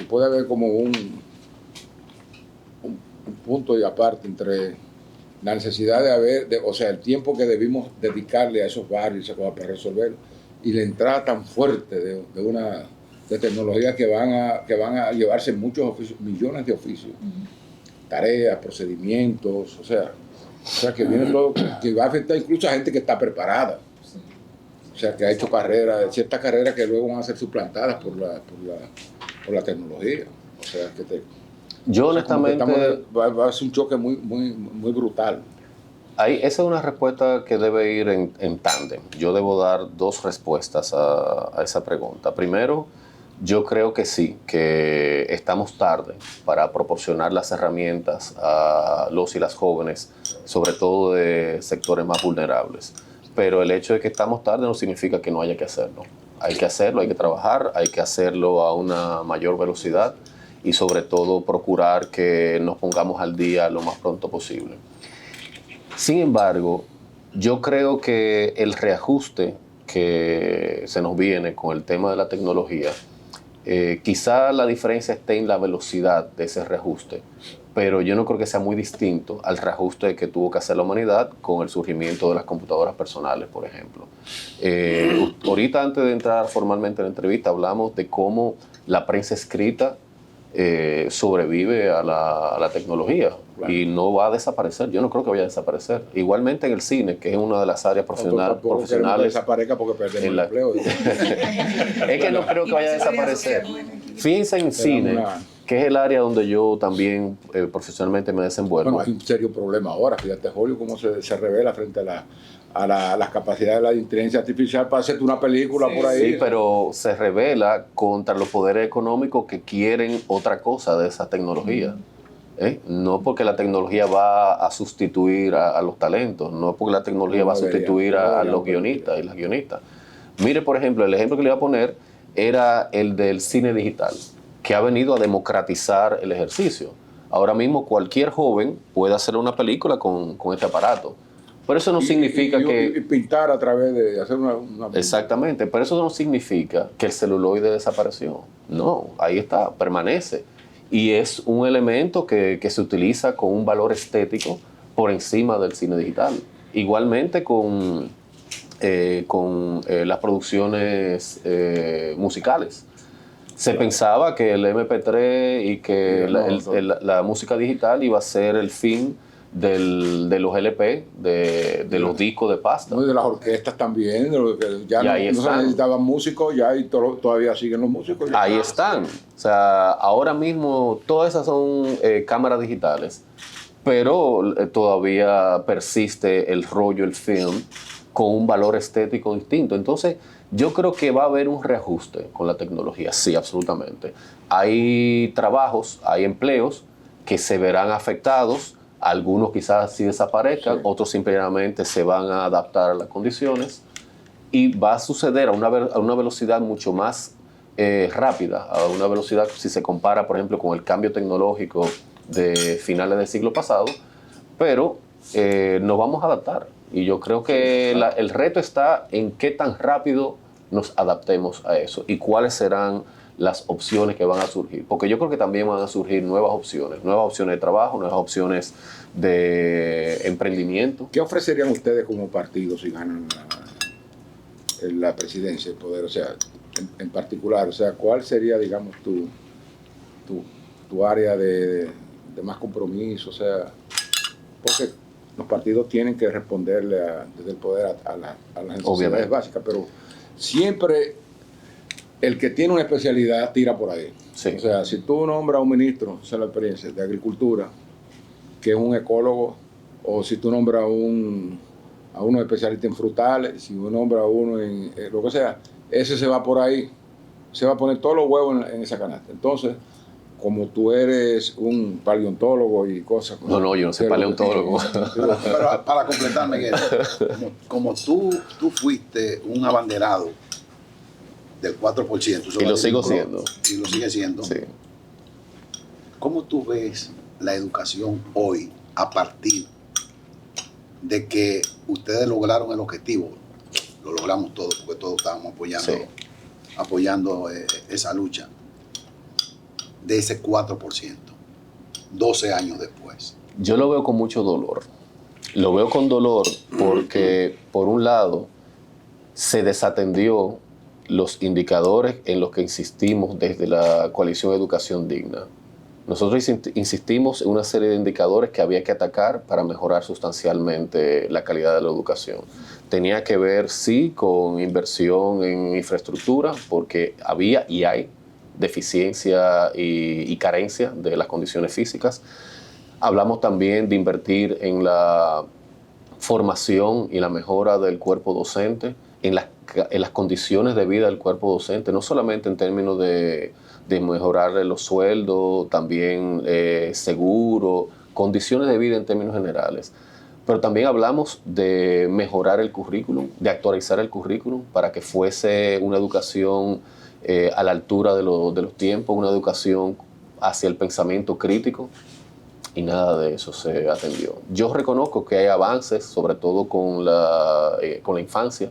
Speaker 1: puede haber como un punto y aparte entre la necesidad o sea, el tiempo que debimos dedicarle a esos barrios para resolver y la entrada tan fuerte de tecnologías que van a llevarse muchos oficios, millones de oficios, tareas, procedimientos, o sea que viene todo, que va a afectar incluso a gente que está preparada, o sea, que ha hecho ciertas carreras que luego van a ser suplantadas por la tecnología, o sea,
Speaker 2: yo honestamente
Speaker 1: va a ser un choque muy brutal.
Speaker 2: Esa es una respuesta que debe ir en tándem. Yo debo dar dos respuestas a esa pregunta. Primero, yo creo que sí, que estamos tarde para proporcionar las herramientas a los y las jóvenes, sobre todo de sectores más vulnerables. Pero el hecho de que estamos tarde no significa que no haya que hacerlo. Hay que hacerlo, hay que trabajar, hay que hacerlo a una mayor velocidad y sobre todo procurar que nos pongamos al día lo más pronto posible. Sin embargo, yo creo que el reajuste que se nos viene con el tema de la tecnología, quizá la diferencia esté en la velocidad de ese reajuste, pero yo no creo que sea muy distinto al reajuste que tuvo que hacer la humanidad con el surgimiento de las computadoras personales, por ejemplo. Ahorita, antes de entrar formalmente en la entrevista, hablamos de cómo la prensa escrita sobrevive a la tecnología, claro, y no va a desaparecer. Yo no creo que vaya a desaparecer. Igualmente en el cine, que es una de las áreas profesionales.
Speaker 1: Que desaparezca porque perdemos el empleo.
Speaker 2: Es que no creo que vaya a desaparecer. Fíjense en cine, que es el área donde yo también profesionalmente me desenvuelvo.
Speaker 1: Bueno, hay un serio problema ahora. Fíjate, Julio, cómo se revela frente a las capacidades de la inteligencia artificial para hacerte una película por ahí.
Speaker 2: Sí, pero se revela contra los poderes económicos que quieren otra cosa de esa tecnología. No porque la tecnología va a sustituir a los talentos, no porque la tecnología va a sustituir a los guionistas y las guionistas. Mire, por ejemplo, el ejemplo que le iba a poner era el del cine digital, que ha venido a democratizar el ejercicio. Ahora mismo cualquier joven puede hacer una película con este aparato. Pero eso no significa que...
Speaker 1: Y pintar a través de hacer una...
Speaker 2: Exactamente, pero eso no significa que el celuloide desapareció. No, ahí está, permanece. Y es un elemento que se utiliza con un valor estético por encima del cine digital. Igualmente con las producciones musicales. Se pensaba que el MP3 y que la música digital iba a ser el fin de los LP, de los discos de pasta.
Speaker 1: No, y de las orquestas también, de lo que ya
Speaker 2: Y ahí
Speaker 1: no se
Speaker 2: están.
Speaker 1: necesitaban músicos, ya y todavía siguen los músicos. ya.
Speaker 2: Ahí están. O sea, ahora mismo todas esas son cámaras digitales, pero todavía persiste el rollo, el film, con un valor estético distinto. Entonces, yo creo que va a haber un reajuste con la tecnología, sí, absolutamente. Hay trabajos, hay empleos que se verán afectados, algunos quizás sí desaparezcan,
Speaker 1: Sí.
Speaker 2: otros simplemente se van a adaptar a las condiciones y va a suceder a una velocidad mucho más rápida, a una velocidad si se compara, por ejemplo, con el cambio tecnológico de finales del siglo pasado, pero nos vamos a adaptar. Y yo creo que el reto está en qué tan rápido nos adaptemos a eso y cuáles serán las opciones que van a surgir. Porque yo creo que también van a surgir nuevas opciones de trabajo, nuevas opciones de emprendimiento.
Speaker 1: ¿Qué ofrecerían ustedes como partido si ganan la presidencia, el poder? O sea, en particular, o sea, ¿cuál sería, digamos, tu área de más compromiso? O sea, porque los partidos tienen que responderle desde el poder a las necesidades
Speaker 2: Obviamente.
Speaker 1: básicas, pero siempre el que tiene una especialidad tira por ahí.
Speaker 2: Sí.
Speaker 1: O sea, si tú nombras a un ministro, esa es la experiencia, de agricultura, que es un ecólogo, o si tú nombras a uno especialista en frutales, si tú nombras a uno en lo que sea, ese se va por ahí, se va a poner todos los huevos en esa canasta. Entonces, como tú eres un paleontólogo y cosas...
Speaker 2: No, yo no soy paleontólogo.
Speaker 3: Pero para completar, Miguel, como tú fuiste un abanderado del 4%. eso
Speaker 2: Y lo
Speaker 3: vale
Speaker 2: sigo
Speaker 3: un color,
Speaker 2: siendo.
Speaker 3: Y lo sigue siendo.
Speaker 2: Sí.
Speaker 3: ¿Cómo tú ves la educación hoy a partir de que ustedes lograron el objetivo? Lo logramos todos porque todos estábamos apoyando esa lucha de ese 4%, 12 años después.
Speaker 2: Yo lo veo con mucho dolor. Lo veo con dolor porque, por un lado, se desatendió los indicadores en los que insistimos desde la Coalición Educación Digna. Nosotros insistimos en una serie de indicadores que había que atacar para mejorar sustancialmente la calidad de la educación. Tenía que ver, sí, con inversión en infraestructura, porque había y hay deficiencia y carencia de las condiciones físicas. Hablamos también de invertir en la formación y la mejora del cuerpo docente, en las condiciones de vida del cuerpo docente, no solamente en términos de mejorar los sueldos, también seguro, condiciones de vida en términos generales. Pero también hablamos de mejorar el currículum, de actualizar el currículum para que fuese una educación a la altura de los tiempos, una educación hacia el pensamiento crítico, y nada de eso se atendió. Yo reconozco que hay avances, sobre todo con la infancia,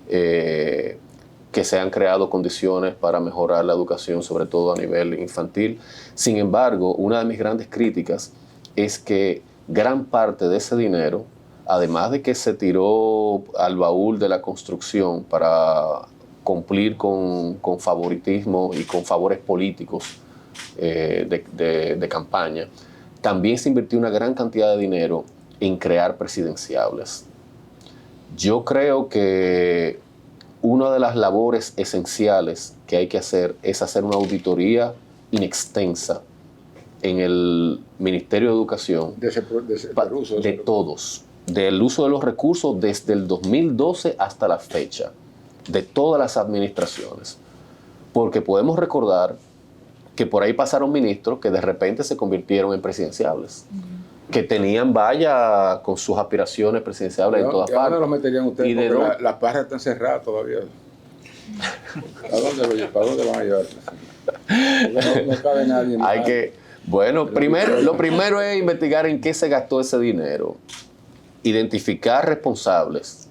Speaker 2: que se han creado condiciones para mejorar la educación, sobre todo a nivel infantil. Sin embargo, una de mis grandes críticas es que gran parte de ese dinero, además de que se tiró al baúl de la construcción para cumplir con favoritismo y con favores políticos de campaña, también se invirtió una gran cantidad de dinero en crear presidenciables. Yo creo que una de las labores esenciales que hay que hacer es hacer una auditoría inextensa en el Ministerio de Educación de todos, del uso de los recursos desde el 2012 hasta la fecha, de todas las administraciones. Porque podemos recordar que por ahí pasaron ministros que de repente se convirtieron en presidenciables, que tenían valla con sus aspiraciones presidenciables en todas partes.
Speaker 1: ¿A dónde los meterían ustedes?
Speaker 2: ¿Y de
Speaker 1: Porque
Speaker 2: dónde?
Speaker 1: las barras están cerradas todavía. ¿Para dónde van a llevar? No cabe nadie.
Speaker 2: Hay que, bueno, lo primero es investigar en qué se gastó ese dinero, identificar responsables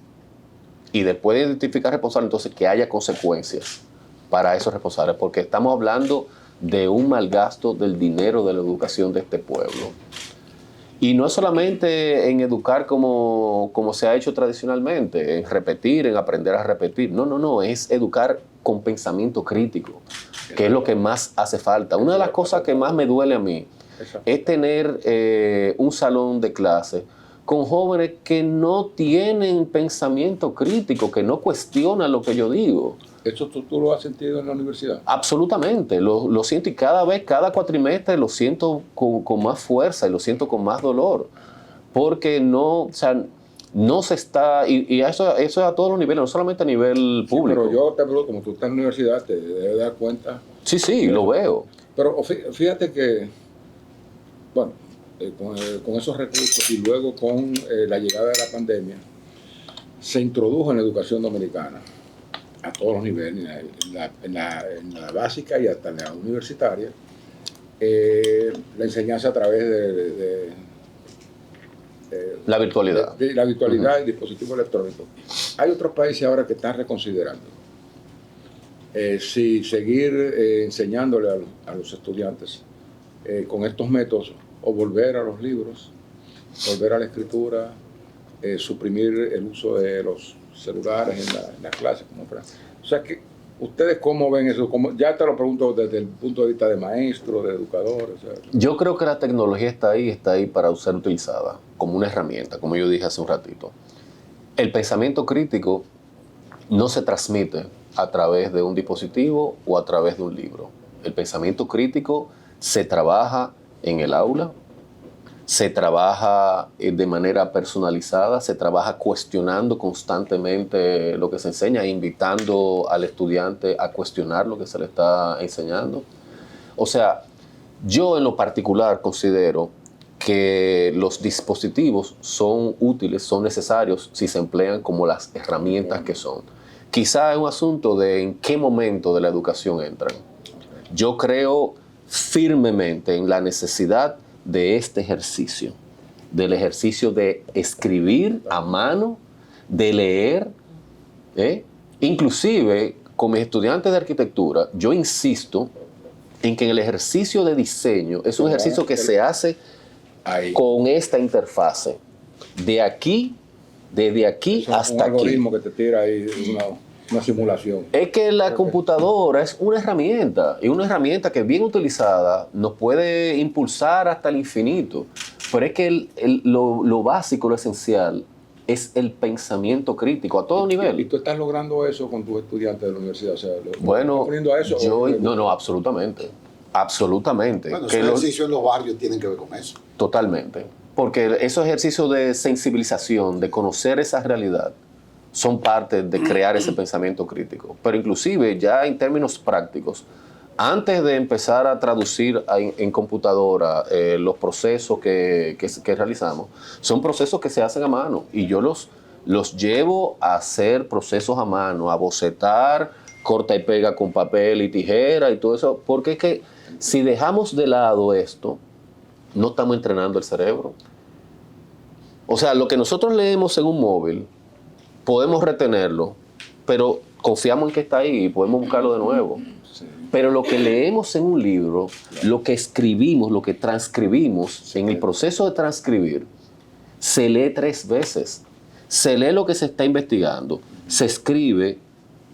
Speaker 2: y después de identificar responsables, entonces que haya consecuencias para esos responsables, porque estamos hablando de un mal gasto del dinero de la educación de este pueblo. Y no es solamente en educar como se ha hecho tradicionalmente, en repetir, en aprender a repetir. No, es educar con pensamiento crítico, que es lo que más hace falta. Una de las cosas que más me duele a mí
Speaker 1: Exacto.
Speaker 2: es tener un salón de clase con jóvenes que no tienen pensamiento crítico, que no cuestionan lo que yo digo.
Speaker 1: ¿Eso tú lo has sentido en la universidad?
Speaker 2: Absolutamente, lo siento y cada vez, cada cuatrimestre lo siento con más fuerza y lo siento con más dolor, porque no, o sea, no se está, y eso es a todos los niveles, no solamente a nivel
Speaker 1: Sí,
Speaker 2: público.
Speaker 1: pero yo te pregunto, como tú estás en la universidad, te debes dar cuenta.
Speaker 2: Sí, lo veo.
Speaker 1: Pero fíjate que, bueno, con esos recursos y luego con la llegada de la pandemia, se introdujo en la educación dominicana a todos los niveles, en la básica y hasta en la universitaria, la enseñanza a través de
Speaker 2: La virtualidad.
Speaker 1: de la virtualidad y dispositivos electrónicos. Hay otros países ahora que están reconsiderando si seguir enseñándole a los estudiantes con estos métodos o volver a los libros, volver a la escritura, suprimir el uso de los celulares en la clase. O sea, que ¿ustedes cómo ven eso? Ya te lo pregunto desde el punto de vista de maestro, de educador. O sea,
Speaker 2: Yo creo que la tecnología está ahí para ser utilizada como una herramienta, como yo dije hace un ratito. El pensamiento crítico no se transmite a través de un dispositivo o a través de un libro. El pensamiento crítico se trabaja en el aula, se trabaja de manera personalizada, se trabaja cuestionando constantemente lo que se enseña, invitando al estudiante a cuestionar lo que se le está enseñando. O sea, yo en lo particular considero que los dispositivos son útiles, son necesarios si se emplean como las herramientas que son. Quizá es un asunto de en qué momento de la educación entran. Yo creo firmemente en la necesidad de este ejercicio, del ejercicio de escribir a mano, de leer, inclusive con mis estudiantes de arquitectura, yo insisto en que el ejercicio de diseño es un ejercicio que se hace
Speaker 1: ahí.
Speaker 2: con esta interfase, desde aquí
Speaker 1: Es un
Speaker 2: hasta aquí.
Speaker 1: algoritmo que te tira ahí una simulación.
Speaker 2: Es que la computadora es una herramienta, y una herramienta que bien utilizada nos puede impulsar hasta el infinito, pero es que lo básico, lo esencial, es el pensamiento crítico a todo
Speaker 1: ¿Y
Speaker 2: nivel.
Speaker 1: tú estás logrando eso con tus estudiantes de la universidad? O sea,
Speaker 2: Bueno,
Speaker 1: ¿estás poniendo a eso?
Speaker 2: no, absolutamente. Absolutamente.
Speaker 3: Bueno,
Speaker 2: Que
Speaker 3: esos ejercicios en los barrios tienen que ver con eso.
Speaker 2: Totalmente. Porque esos ejercicios de sensibilización, de conocer esa realidad, son parte de crear ese pensamiento crítico. Pero inclusive ya en términos prácticos, antes de empezar a traducir en computadora los procesos que realizamos, son procesos que se hacen a mano y yo los llevo a hacer procesos a mano, a bocetar, corta y pega con papel y tijera y todo eso, porque es que si dejamos de lado esto, no estamos entrenando el cerebro. O sea, lo que nosotros leemos en un móvil, podemos retenerlo, pero confiamos en que está ahí y podemos buscarlo de nuevo.
Speaker 1: Sí.
Speaker 2: Pero lo que leemos en un libro, lo que escribimos, lo que transcribimos, en el proceso de transcribir, se lee 3 veces. Se lee lo que se está investigando, se escribe,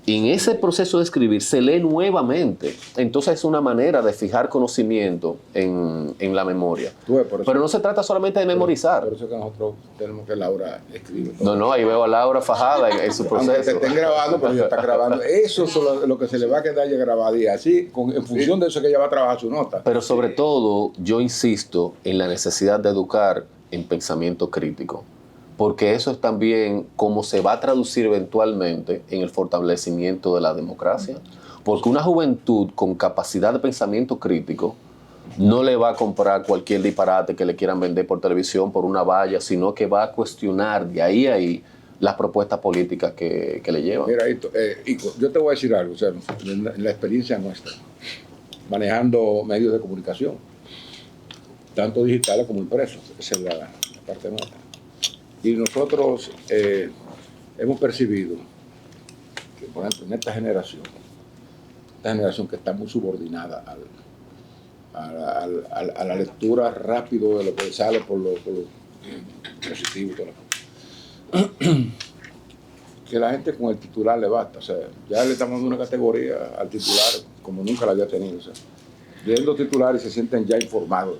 Speaker 2: y en ese proceso de escribir se lee nuevamente. Entonces es una manera de fijar conocimiento en la memoria.
Speaker 1: Tú ves, por eso-
Speaker 2: Pero no se trata solamente de memorizar.
Speaker 1: Por eso que nosotros tenemos que Laura escribe.
Speaker 2: No, ahí veo a Laura fajada en su
Speaker 1: Aunque te
Speaker 2: proceso.
Speaker 1: estén grabando, pero ella está grabando. Eso es lo que se le va a quedar ya grabado. Y así, en función de eso que ella va a trabajar su nota.
Speaker 2: Pero sobre todo, yo insisto en la necesidad de educar en pensamiento crítico, porque eso es también cómo se va a traducir eventualmente en el fortalecimiento de la democracia, porque una juventud con capacidad de pensamiento crítico no le va a comprar cualquier disparate que le quieran vender por televisión, por una valla, sino que va a cuestionar de ahí a ahí las propuestas políticas que le llevan.
Speaker 1: Mira, Ico, yo te voy a decir algo, o sea, en la experiencia nuestra, manejando medios de comunicación, tanto digitales como impresos, esa es la parte nuestra. Y nosotros hemos percibido que, por ejemplo, en esta generación que está muy subordinada a la lectura rápido de lo que sale por los dispositivos, toda la cosa, que la gente con el titular le basta. O sea, ya le estamos dando una categoría al titular como nunca la había tenido. O sea, leyendo titulares se sienten ya informados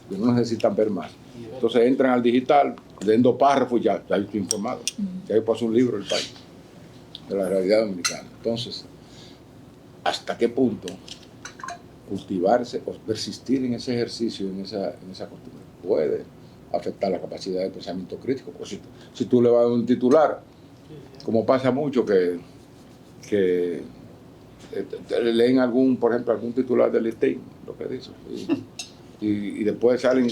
Speaker 1: que no necesitan ver más. Entonces entran al digital, leen 2 párrafos y ya estoy informado. Ya yo paso un libro del país, de la realidad dominicana. Entonces, ¿hasta qué punto cultivarse o persistir en ese ejercicio, en esa costumbre, puede afectar la capacidad de pensamiento crítico? Porque si tú le vas a dar un titular, como pasa mucho que leen por ejemplo, algún titular del listín, lo que dice, y después salen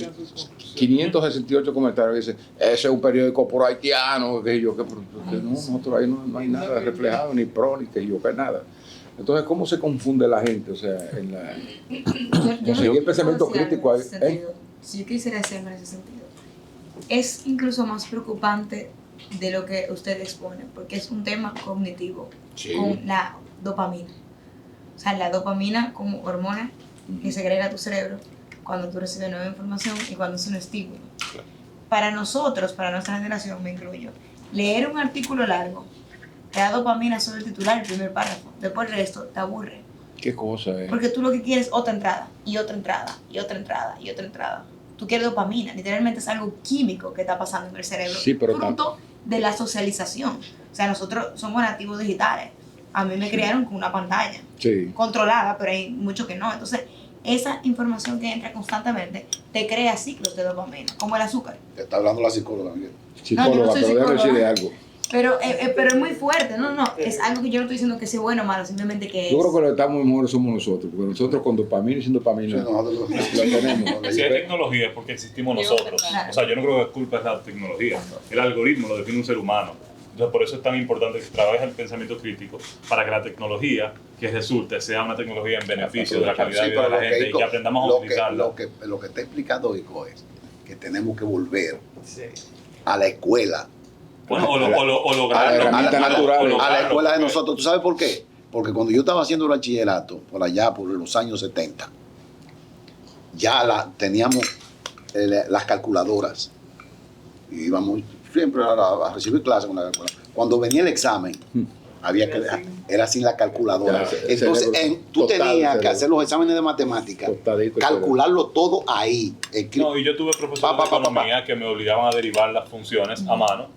Speaker 1: 568 comentarios que dicen, ese es un periódico pro haitiano, que no, nosotros ahí no hay nada reflejado, ni pro, ni que nada. Entonces, ¿cómo se confunde la gente? O sea, conseguir el pensamiento crítico ahí.
Speaker 4: Si yo quisiera decirlo en ese sentido, es incluso más preocupante de lo que usted expone, porque es un tema cognitivo,
Speaker 1: Sí.
Speaker 4: con la dopamina. O sea, la dopamina como hormona que segrega a tu cerebro cuando tú recibes nueva información y cuando es un estímulo. Para nosotros, para nuestra generación, me incluyo, leer un artículo largo te da dopamina sobre el titular, el primer párrafo. Después el resto te aburre.
Speaker 1: ¿Qué cosa es?
Speaker 4: Porque tú lo que quieres es otra entrada, y otra entrada, y otra entrada, y otra entrada. Tú quieres dopamina, literalmente es algo químico que está pasando en el cerebro.
Speaker 1: Sí, pero
Speaker 4: fruto de la socialización. O sea, nosotros somos nativos digitales. A mí me criaron con una pantalla
Speaker 1: Sí.
Speaker 4: controlada, pero hay muchos que no. Entonces, esa información que entra constantemente te crea ciclos de dopamina, como el azúcar.
Speaker 3: Te está hablando la psicóloga, Miguel.
Speaker 1: Psicóloga,
Speaker 4: No, yo no soy
Speaker 1: pero déjame
Speaker 4: psicóloga.
Speaker 1: decirle algo.
Speaker 4: Pero es muy fuerte, no, es algo que yo no estoy diciendo que sea bueno o malo, simplemente que
Speaker 1: Yo
Speaker 4: es.
Speaker 1: creo que lo que estamos mejores somos nosotros, porque nosotros con dopamina y sin dopamina
Speaker 3: Sí, nosotros
Speaker 1: lo tenemos.
Speaker 5: Si hay tecnología es porque existimos nosotros.
Speaker 4: Claro.
Speaker 5: O sea, yo no creo que culpa es la tecnología. El algoritmo lo define un ser humano. Entonces, por eso es tan importante que se trabaje el pensamiento crítico para que la tecnología que resulte sea una tecnología en beneficio de la calidad de vida de la gente y que aprendamos a utilizarla.
Speaker 3: Lo que está explicando Ico es que tenemos que volver a la escuela,
Speaker 5: Bueno, o
Speaker 1: a
Speaker 5: lograrlo.
Speaker 1: la herramienta natural.
Speaker 3: a la escuela de nosotros. ¿Tú sabes por qué? Porque cuando yo estaba haciendo el bachillerato, por allá, por los años 70, ya teníamos las calculadoras. Y íbamos siempre a recibir clases con la calculadora. Cuando venía el examen, había que era sin la calculadora.
Speaker 1: Ya,
Speaker 3: Entonces,
Speaker 1: cerebro,
Speaker 3: tú
Speaker 1: total,
Speaker 3: tenías que
Speaker 1: cerebro.
Speaker 3: hacer los exámenes de matemáticas,
Speaker 1: Tostadito,
Speaker 3: calcularlo todo ahí.
Speaker 5: No, y yo tuve profesores de economía que me obligaban a derivar las funciones a mano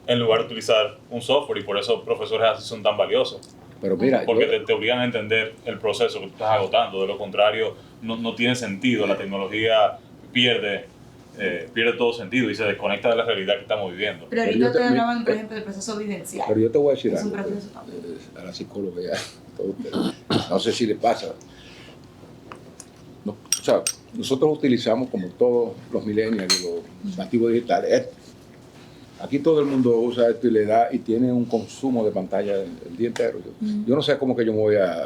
Speaker 5: en lugar de utilizar un software, y por eso profesores así son tan valiosos.
Speaker 1: Pero mira,
Speaker 5: Porque
Speaker 1: yo-
Speaker 5: te obligan a entender el proceso que tú estás agotando. De lo contrario, no tiene sentido. La tecnología pierde todo sentido y se desconecta de la realidad que estamos viviendo.
Speaker 4: Pero
Speaker 1: Pero
Speaker 4: ahorita
Speaker 1: yo
Speaker 4: ustedes
Speaker 1: te-
Speaker 4: hablaban, por ejemplo, del proceso vivencial.
Speaker 1: pero yo te voy a decir
Speaker 4: Es un
Speaker 1: algo
Speaker 4: proceso también.
Speaker 1: a la psicóloga ya, a todos ustedes. No sé si le pasa. No, o sea, nosotros utilizamos, como todos los millennials y los nativos digitales, esto. Aquí todo el mundo usa esto y le da y tiene un consumo de pantalla el día entero. Yo no sé cómo que yo me voy a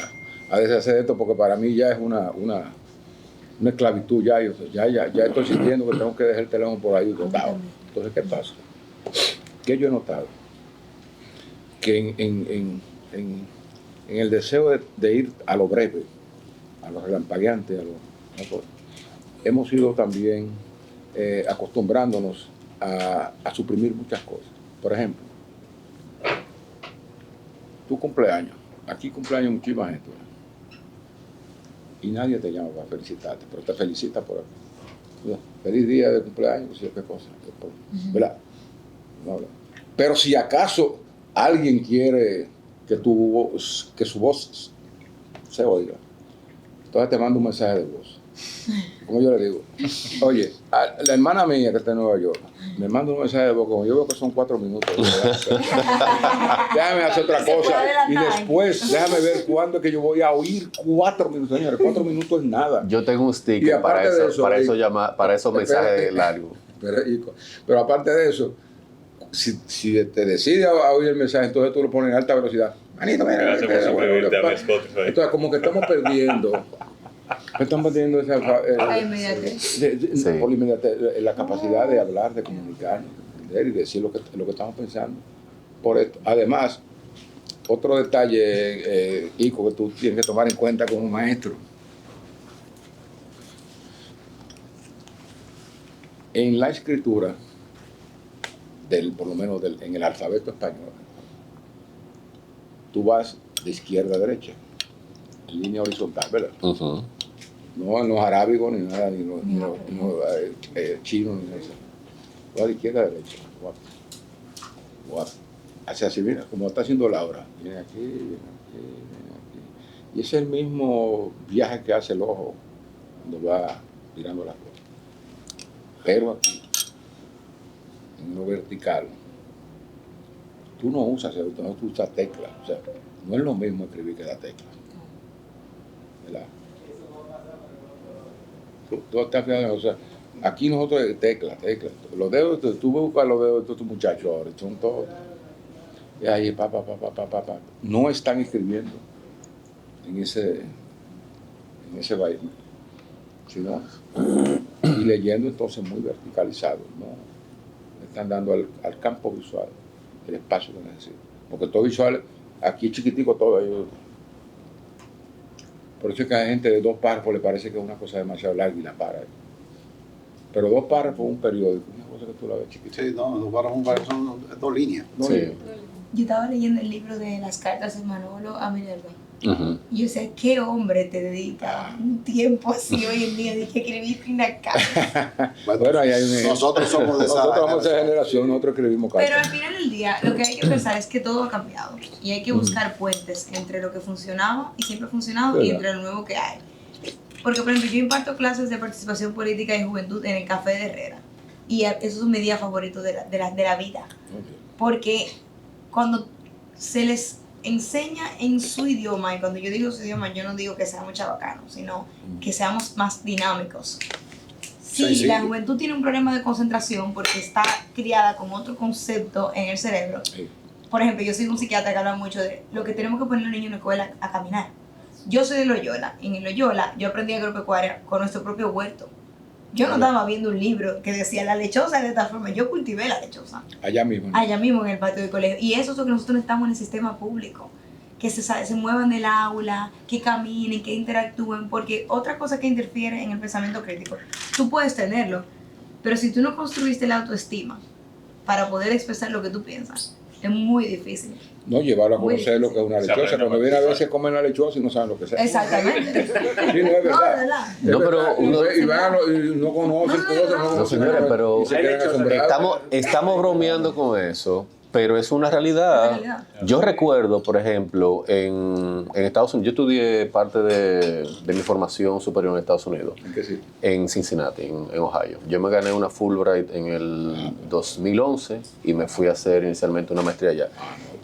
Speaker 1: deshacer de esto, porque para mí ya es una esclavitud. Ya estoy sintiendo que tengo que dejar el teléfono por ahí botado. Entonces, ¿qué pasa? Que yo he notado que en el deseo de ir a lo breve, a lo relampagueante, a lo- hemos ido también acostumbrándonos a suprimir muchas cosas. Por ejemplo, tu cumpleaños. Aquí cumpleaños muchísima gente, ¿verdad? Y nadie te llama para felicitarte, pero te felicita por ¿verdad? Feliz día de cumpleaños, no sé qué cosa, ¿verdad? No habla. Pero si acaso alguien quiere que su voz se oiga, entonces te mando un mensaje de voz. Como yo le digo, oye, a la hermana mía que está en Nueva York, me manda un mensaje de voz, como yo veo que son 4 minutos. Déjame hacer otra
Speaker 4: Se puede
Speaker 1: cosa. Y
Speaker 4: adelantar.
Speaker 1: después, déjame ver cuándo es que yo voy a oír 4 minutos. Señores, 4 minutos es nada.
Speaker 2: Yo tengo un
Speaker 1: Y
Speaker 2: sticker
Speaker 1: aparte de eso,
Speaker 2: para esos mensajes
Speaker 1: espérate.
Speaker 2: largos.
Speaker 1: Pero aparte de eso, si te decides a oír el mensaje, entonces tú lo pones en alta velocidad. Manito, mira,
Speaker 5: Gracias por suscribirte a mi Spotify.
Speaker 1: entonces, como que estamos perdiendo esa
Speaker 4: La inmediatez.
Speaker 2: Sí.
Speaker 1: por la inmediatez, la capacidad de hablar, de comunicar, de entender y decir lo que estamos pensando. Por esto. Además, otro detalle, Ico, que tú tienes que tomar en cuenta como maestro. En la escritura, por lo menos en el alfabeto español, tú vas de izquierda a derecha, en línea horizontal, ¿verdad?
Speaker 2: Ujú.
Speaker 1: No en los arábigos ni nada, ni los chinos, ni nada. Va de izquierda a derecha. Guap. Hace así, mira, como está haciendo Laura. Viene aquí, viene aquí, viene aquí. Y es el mismo viaje que hace el ojo cuando va tirando las cosas. Pero aquí, en lo vertical, tú no usas teclas. O sea, no es lo mismo escribir que dar teclas. ¿Verdad? Tú estás fijando, o sea, aquí nosotros teclas. Los dedos, tú buscas los dedos de estos muchachos ahora, son todos. Y ahí, pa. No están escribiendo en ese baile, sino y leyendo entonces muy verticalizado, ¿no? Le están dando al campo visual el espacio que necesita. Porque todo visual, aquí chiquitico todo. Por eso es que a gente de 2 párrafos le parece que es una cosa demasiado larga y la para. Pero 2 párrafos en un periódico, una cosa que tú la ves chiquitita.
Speaker 3: Sí, no, 2 párrafos son 2 líneas.
Speaker 2: Sí.
Speaker 4: Yo estaba leyendo el libro de las cartas de Manolo a Minerva.
Speaker 2: Ujú.
Speaker 4: Y yo sé, ¿qué hombre te dedica un tiempo así hoy en día de que escribir una carta?
Speaker 1: Bueno, ahí hay
Speaker 3: Nosotros somos de esa
Speaker 1: nosotros somos de esa generación, nosotros escribimos cartas.
Speaker 4: Pero al final del día, lo que hay que pensar es que todo ha cambiado. Y hay que buscar puentes entre lo que funcionaba y siempre ha funcionado y entre lo nuevo que hay. Porque, por ejemplo, yo imparto clases de participación política y juventud en el Café de Herrera. Y eso es mi día favorito de la vida. Porque cuando se les enseña en su idioma, y cuando yo digo su idioma, yo no digo que seamos chabacanos, sino que seamos más dinámicos. Sí, la juventud tiene un problema de concentración porque está criada con otro concepto en el cerebro.
Speaker 1: Sí.
Speaker 4: Por ejemplo, yo soy un psiquiatra que habla mucho de lo que tenemos que poner a los niños en la escuela a caminar. Yo soy de Loyola. En el Loyola yo aprendí agropecuaria con nuestro propio huerto. Yo no estaba viendo un libro que decía la lechosa de esta forma. Yo cultivé la lechosa.
Speaker 1: Allá mismo.
Speaker 4: Allá mismo en el patio del colegio. Y eso es lo que nosotros necesitamos en el sistema público. Que se muevan del aula, que caminen, que interactúen. Porque otra cosa que interfiere en el pensamiento crítico, tú puedes tenerlo, pero si tú no construiste la autoestima para poder expresar lo que tú piensas, es muy difícil.
Speaker 1: No, llevarlo a
Speaker 4: Muy
Speaker 1: conocer lo que es una
Speaker 5: Se
Speaker 1: lechosa.
Speaker 5: aprende
Speaker 1: Cuando
Speaker 5: más.
Speaker 1: viene a veces comen la lechosa y no saben lo que es.
Speaker 4: Exactamente.
Speaker 1: Sí, no es
Speaker 4: No, de
Speaker 1: verdad.
Speaker 4: verdad.
Speaker 1: Es
Speaker 2: No, pero
Speaker 1: verdad.
Speaker 2: uno-
Speaker 1: Y van y no conocen cosas, no
Speaker 2: No,
Speaker 1: conocen
Speaker 2: señores,
Speaker 1: nada,
Speaker 2: pero
Speaker 1: y se quedan asombrados.
Speaker 2: estamos bromeando con eso, pero es una
Speaker 4: Es una
Speaker 2: realidad.
Speaker 4: realidad.
Speaker 2: Yo recuerdo, por ejemplo, en Estados Unidos, yo estudié parte de mi formación superior en Estados Unidos,
Speaker 1: ¿En qué sitio?
Speaker 2: en Cincinnati, en Ohio. Yo me gané una Fulbright en el 2011 y me fui a hacer inicialmente una maestría allá.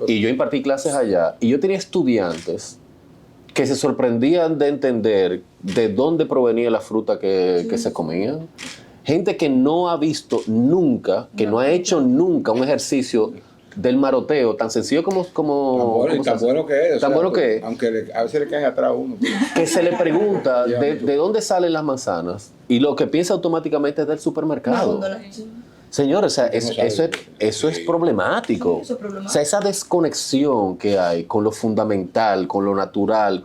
Speaker 2: Y yo impartí clases allá y yo tenía estudiantes que se sorprendían de entender de dónde provenía la fruta que se comían. Gente que no ha visto nunca, que no ha hecho nunca un ejercicio del maroteo tan sencillo como
Speaker 1: Tan bueno, y
Speaker 2: se
Speaker 1: tan
Speaker 2: hace.
Speaker 1: bueno que es.
Speaker 2: Tan bueno que es.
Speaker 1: Aunque a veces le caen atrás a uno.
Speaker 2: Que se le pregunta de dónde salen las manzanas y lo que piensa automáticamente es del supermercado. Señores, o sea, eso es problemático.
Speaker 4: Sí, eso es problemático.
Speaker 2: O sea, esa desconexión que hay con lo fundamental, con lo natural,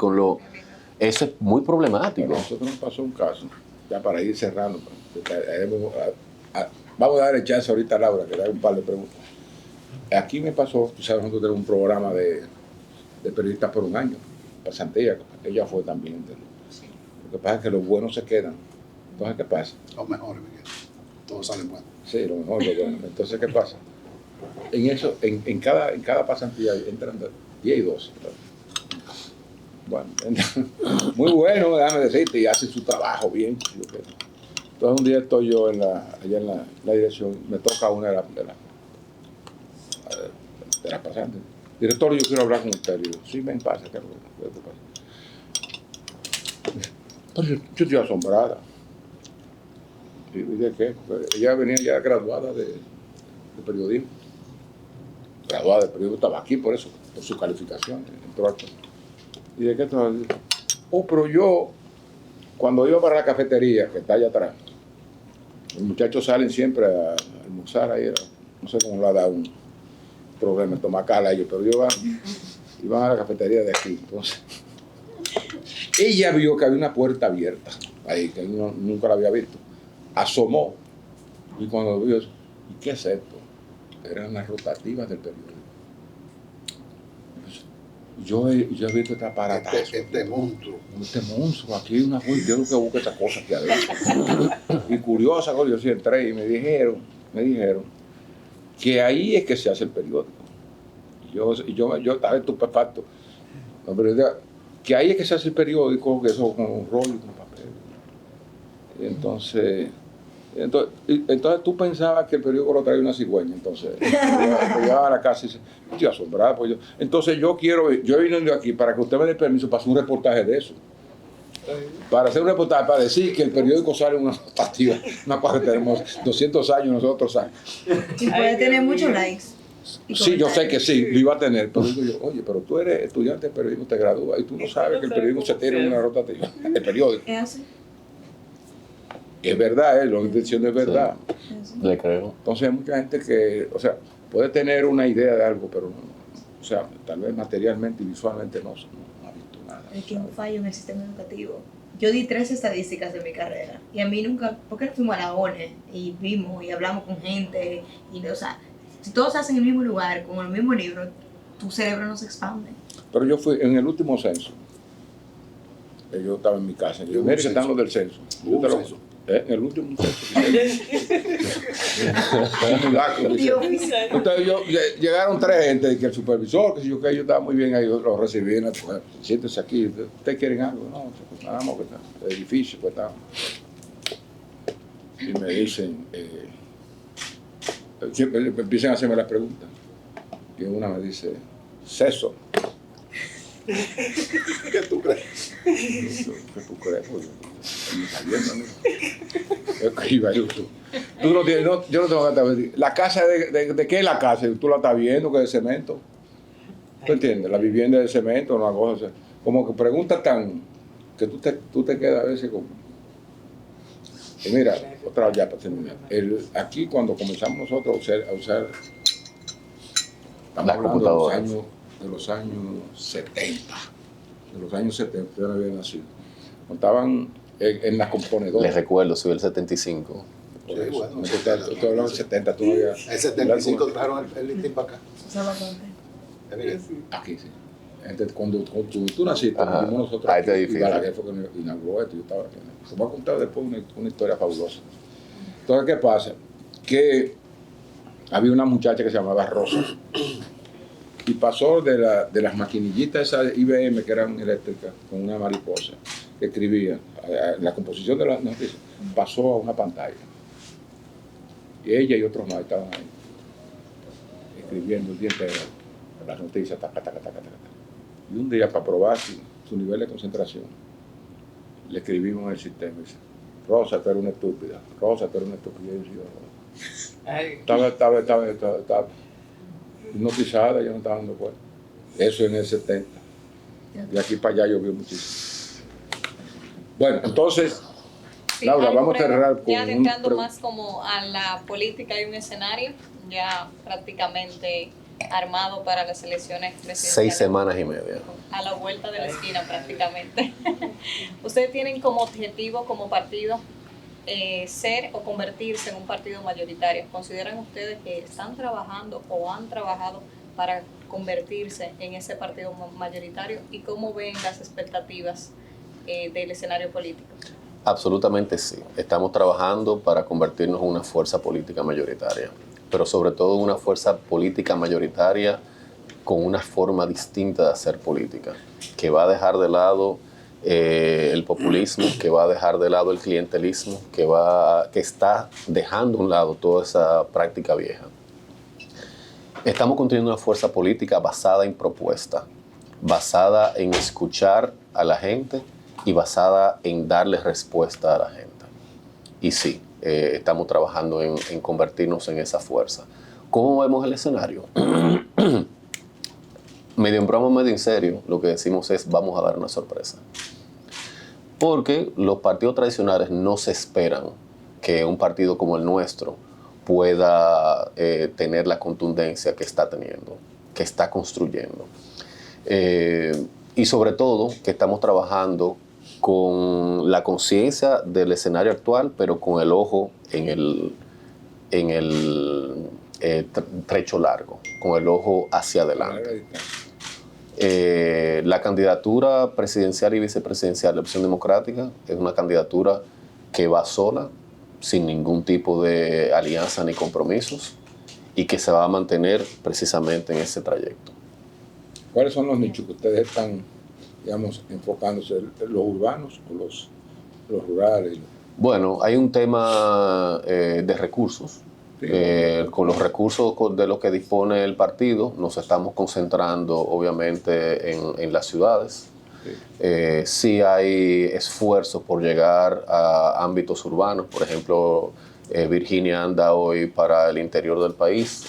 Speaker 2: eso es muy problemático.
Speaker 1: A nosotros nos pasó un caso, ya para ir cerrando. Vamos a darle chance ahorita a Laura, que le haga un par de preguntas. Aquí me pasó, tú sabes, nosotros tenemos un programa de periodistas por un año, pasantía, ella fue también. Lo que pasa es que los buenos se quedan. Entonces, ¿qué pasa?
Speaker 3: Los mejores, Miguel. Todos salen buenos.
Speaker 1: Sí, lo mejor, lo bueno. Entonces, ¿qué pasa? En eso, en cada pasantía entran 10 y 12. Bueno, muy bueno, déjame decirte, y hacen su trabajo bien. Entonces, un día estoy yo allá en la dirección, me toca una de las pasantes. Director, yo quiero hablar con usted. Le digo, sí, ven, pasa, ¿qué pasa? Pero yo estoy asombrada. ¿Y de qué? Pues ella venía ya graduada de periodismo. Graduada de periodismo, estaba aquí por eso, por su calificación. Entró aquí. ¿Y de qué estaba? Oh, pero yo, cuando iba para la cafetería, que está allá atrás, los muchachos salen siempre a almorzar ahí, no sé cómo le ha dado un problema estomacal a ellos, pero iban a la cafetería de aquí. Entonces, ella vio que había una puerta abierta ahí, que nunca la había visto. Asomó y cuando vio eso, ¿y qué es esto? Eran las rotativas del periódico. yo he visto este aparatazo.
Speaker 3: Este monstruo.
Speaker 1: Este monstruo, aquí hay una cosa, yo que busco esta cosa aquí adentro. Y curiosa, yo sí entré y me dijeron que ahí es que se hace el periódico. Yo estaba estupefacto. No, pero que ahí es que se hace el periódico, que eso con un rollo y con papel. Entonces tú pensabas que el periódico lo traía una cigüeña, entonces yo llegaba a la casa y estoy asombrado. Pues entonces yo he venido aquí para que usted me dé permiso para hacer un reportaje de eso. Para hacer un reportaje, para decir que el periódico sale una partida, una cosa que tenemos 200 años nosotros años.
Speaker 4: Y puede tener muchos likes.
Speaker 1: Sí, yo sé que sí, lo iba a tener, pero digo yo, oye, pero tú eres estudiante de periodismo, te gradúas y tú no sabes que el periodismo se tiene en una rotativa. El periódico.
Speaker 4: ¿Es así?
Speaker 1: Es verdad, lo que estoy diciendo es verdad.
Speaker 2: Sí, le creo.
Speaker 1: Entonces hay mucha gente que, o sea, puede tener una idea de algo, pero no, o sea, tal vez materialmente y visualmente no ha visto nada.
Speaker 4: Es que es un fallo en el sistema educativo. Yo di 3 estadísticas de mi carrera y a mí nunca, ¿por qué no fuimos a la ONE y vimos y hablamos con gente? Y, o sea, si todos hacen el mismo lugar, con el mismo libro, tu cerebro no se expande.
Speaker 1: Pero yo fui en el último censo. Yo estaba en mi casa. Yo, mire que están los del censo. En el último censo. Entonces llegaron 3 gente, que el supervisor, que yo estaba muy bien ahí, los recibí, pues, siéntese aquí, ¿ustedes quieren algo? No, pues nada más, el edificio, pues está. Y me dicen, siempre empiezan a hacerme las preguntas. Y una me dice, Ceso.
Speaker 3: ¿Qué tú crees?
Speaker 1: ¿Qué tú crees? Me está viendo a mí. Escriba, yo no tienes, yo no tengo que estar viendo. ¿La casa de qué es la casa? Tú la estás viendo, que es de cemento. ¿Tú entiendes? La vivienda de cemento, una cosa. O sea, como que preguntas tan que tú te quedas a veces como. Y mira, otra vez ya para terminar. Aquí cuando comenzamos nosotros a usar
Speaker 2: las computadoras.
Speaker 1: De los años 70. De los años 70, yo no había nacido. Contaban en las componedoras.
Speaker 2: Les recuerdo, soy el 75.
Speaker 3: Sí, bueno,
Speaker 1: tú hablabas del 70, tú no habías.
Speaker 3: El 75 trajeron el listín para acá.
Speaker 1: Aquí sí. Entonces, cuando tú naciste, vimos nosotros
Speaker 2: ahí
Speaker 1: aquí,
Speaker 2: te
Speaker 1: y Balaguer fue que inauguró esto. Yo estaba aquí. Te voy a contar después una historia fabulosa. Entonces, ¿qué pasa? Que había una muchacha que se llamaba Rosa y pasó de las maquinillitas esas IBM que eran eléctricas con una mariposa que escribía la composición de las noticias, pasó a una pantalla y ella y otros más estaban ahí escribiendo el día entero las noticias, taca, taca, taca, taca. Y un día, para probar su nivel de concentración, le escribimos en el sistema y dice, Rosa, tú eres una estúpida, Rosa, tú eres una estúpida. Y yo, estaba hipnotizada, yo no estaba dando cuenta. Eso en el 70. De aquí para allá llovió muchísimo. Bueno, entonces,
Speaker 6: sí,
Speaker 1: Laura, vamos a cerrar con
Speaker 6: ya adentrando más como a la política y un escenario ya prácticamente armado para las elecciones presidenciales.
Speaker 2: 6 semanas y media.
Speaker 6: A la vuelta de la esquina prácticamente. ¿Ustedes tienen como objetivo, como partido, ser o convertirse en un partido mayoritario? ¿Consideran ustedes que están trabajando o han trabajado para convertirse en ese partido mayoritario? ¿Y cómo ven las expectativas del escenario político?
Speaker 2: Absolutamente sí. Estamos trabajando para convertirnos en una fuerza política mayoritaria, pero sobre todo una fuerza política mayoritaria con una forma distinta de hacer política, que va a dejar de lado el populismo, que va a dejar de lado el clientelismo, que está dejando a un lado toda esa práctica vieja. Estamos construyendo una fuerza política basada en propuesta, basada en escuchar a la gente y basada en darle respuesta a la gente. Y sí, estamos trabajando en convertirnos en esa fuerza. ¿Cómo vemos el escenario? Medio en broma, medio en serio, lo que decimos es vamos a dar una sorpresa. Porque los partidos tradicionales no se esperan que un partido como el nuestro pueda tener la contundencia que está teniendo, que está construyendo. Y sobre todo que estamos trabajando con la conciencia del escenario actual, pero con el ojo en el trecho largo, con el ojo hacia adelante. La candidatura presidencial y vicepresidencial de Opción Democrática es una candidatura que va sola, sin ningún tipo de alianza ni compromisos, y que se va a mantener precisamente en ese trayecto.
Speaker 1: ¿Cuáles son los nichos que ustedes están, digamos, enfocándose? ¿Los urbanos o los rurales?
Speaker 2: Bueno, hay un tema de recursos.
Speaker 1: Sí.
Speaker 2: Con los recursos de los que dispone el partido, nos estamos concentrando obviamente en las ciudades.
Speaker 1: Sí.
Speaker 2: Sí hay esfuerzos por llegar a ámbitos urbanos. Por ejemplo, Virginia anda hoy para el interior del país,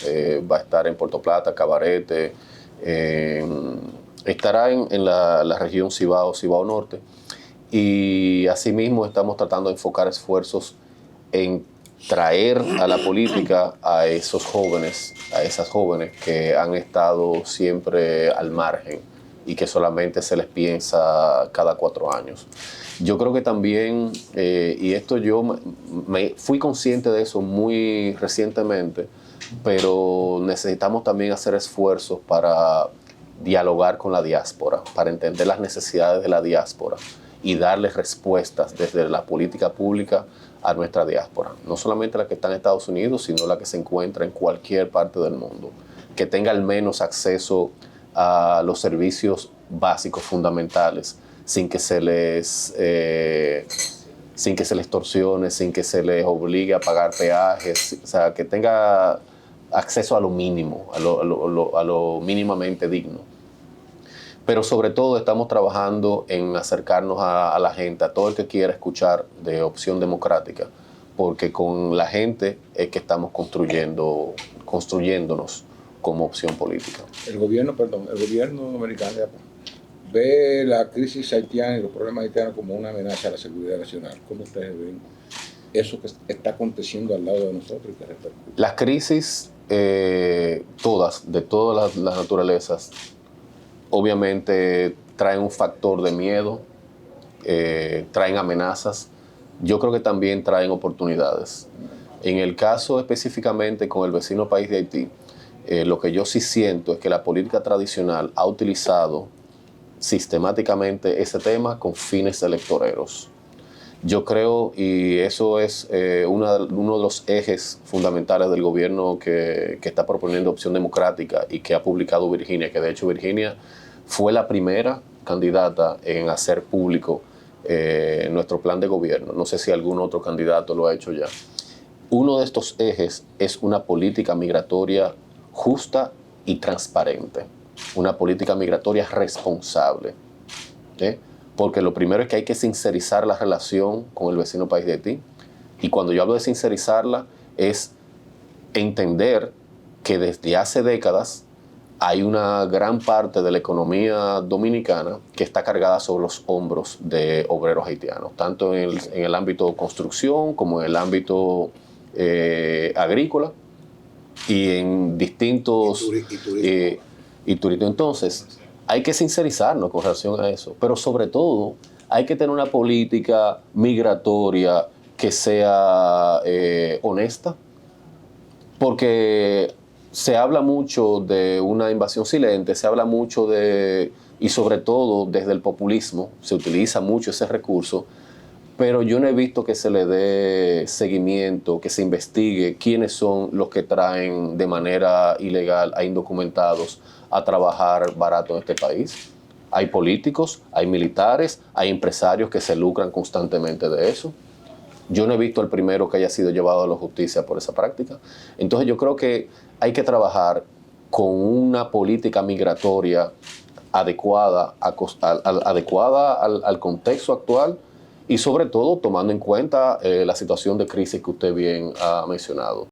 Speaker 2: va a estar en Puerto Plata, Cabarete, estará en la región Cibao Norte. Y asimismo estamos tratando de enfocar esfuerzos en traer a la política a esos jóvenes, a esas jóvenes que han estado siempre al margen y que solamente se les piensa cada 4 años. Yo creo que también, y esto yo me fui consciente de eso muy recientemente, pero necesitamos también hacer esfuerzos para dialogar con la diáspora, para entender las necesidades de la diáspora y darles respuestas desde la política pública a nuestra diáspora. No solamente la que está en Estados Unidos, sino la que se encuentra en cualquier parte del mundo. Que tenga al menos acceso a los servicios básicos fundamentales sin que se les torsione, sin que se les obligue a pagar peajes, o sea, que tenga acceso a lo mínimo, a lo mínimamente digno. Pero sobre todo estamos trabajando en acercarnos a la gente, a todo el que quiera escuchar de Opción Democrática, porque con la gente es que estamos construyéndonos como opción política.
Speaker 1: El gobierno americano ve la crisis haitiana y los problemas haitianos como una amenaza a la seguridad nacional. ¿Cómo ustedes ven eso que está aconteciendo al lado de nosotros y que repercute?
Speaker 2: Las crisis, de todas las naturalezas, obviamente traen un factor de miedo, traen amenazas. Yo creo que también traen oportunidades. En el caso específicamente con el vecino país de Haití, lo que yo sí siento es que la política tradicional ha utilizado sistemáticamente ese tema con fines electoreros. Yo creo, y eso es uno de los ejes fundamentales del gobierno que está proponiendo Opción Democrática y que ha publicado Virginia, que de hecho Virginia fue la primera candidata en hacer público nuestro plan de gobierno. No sé si algún otro candidato lo ha hecho ya. Uno de estos ejes es una política migratoria justa y transparente, una política migratoria responsable. Porque lo primero es que hay que sincerizar la relación con el vecino país de Haití. Y cuando yo hablo de sincerizarla, es entender que desde hace décadas hay una gran parte de la economía dominicana que está cargada sobre los hombros de obreros haitianos, tanto en el ámbito construcción como en el ámbito agrícola y en distintos... y turismo. Entonces, hay que sincerizarnos con relación a eso, pero sobre todo hay que tener una política migratoria que sea honesta, porque se habla mucho de una invasión silente, se habla mucho y sobre todo desde el populismo, se utiliza mucho ese recurso, pero yo no he visto que se le dé seguimiento, que se investigue quiénes son los que traen de manera ilegal a indocumentados a trabajar barato en este país. Hay políticos, hay militares, hay empresarios que se lucran constantemente de eso. Yo no he visto el primero que haya sido llevado a la justicia por esa práctica. Entonces yo creo que hay que trabajar con una política migratoria adecuada al contexto actual y sobre todo tomando en cuenta la situación de crisis que usted bien ha mencionado.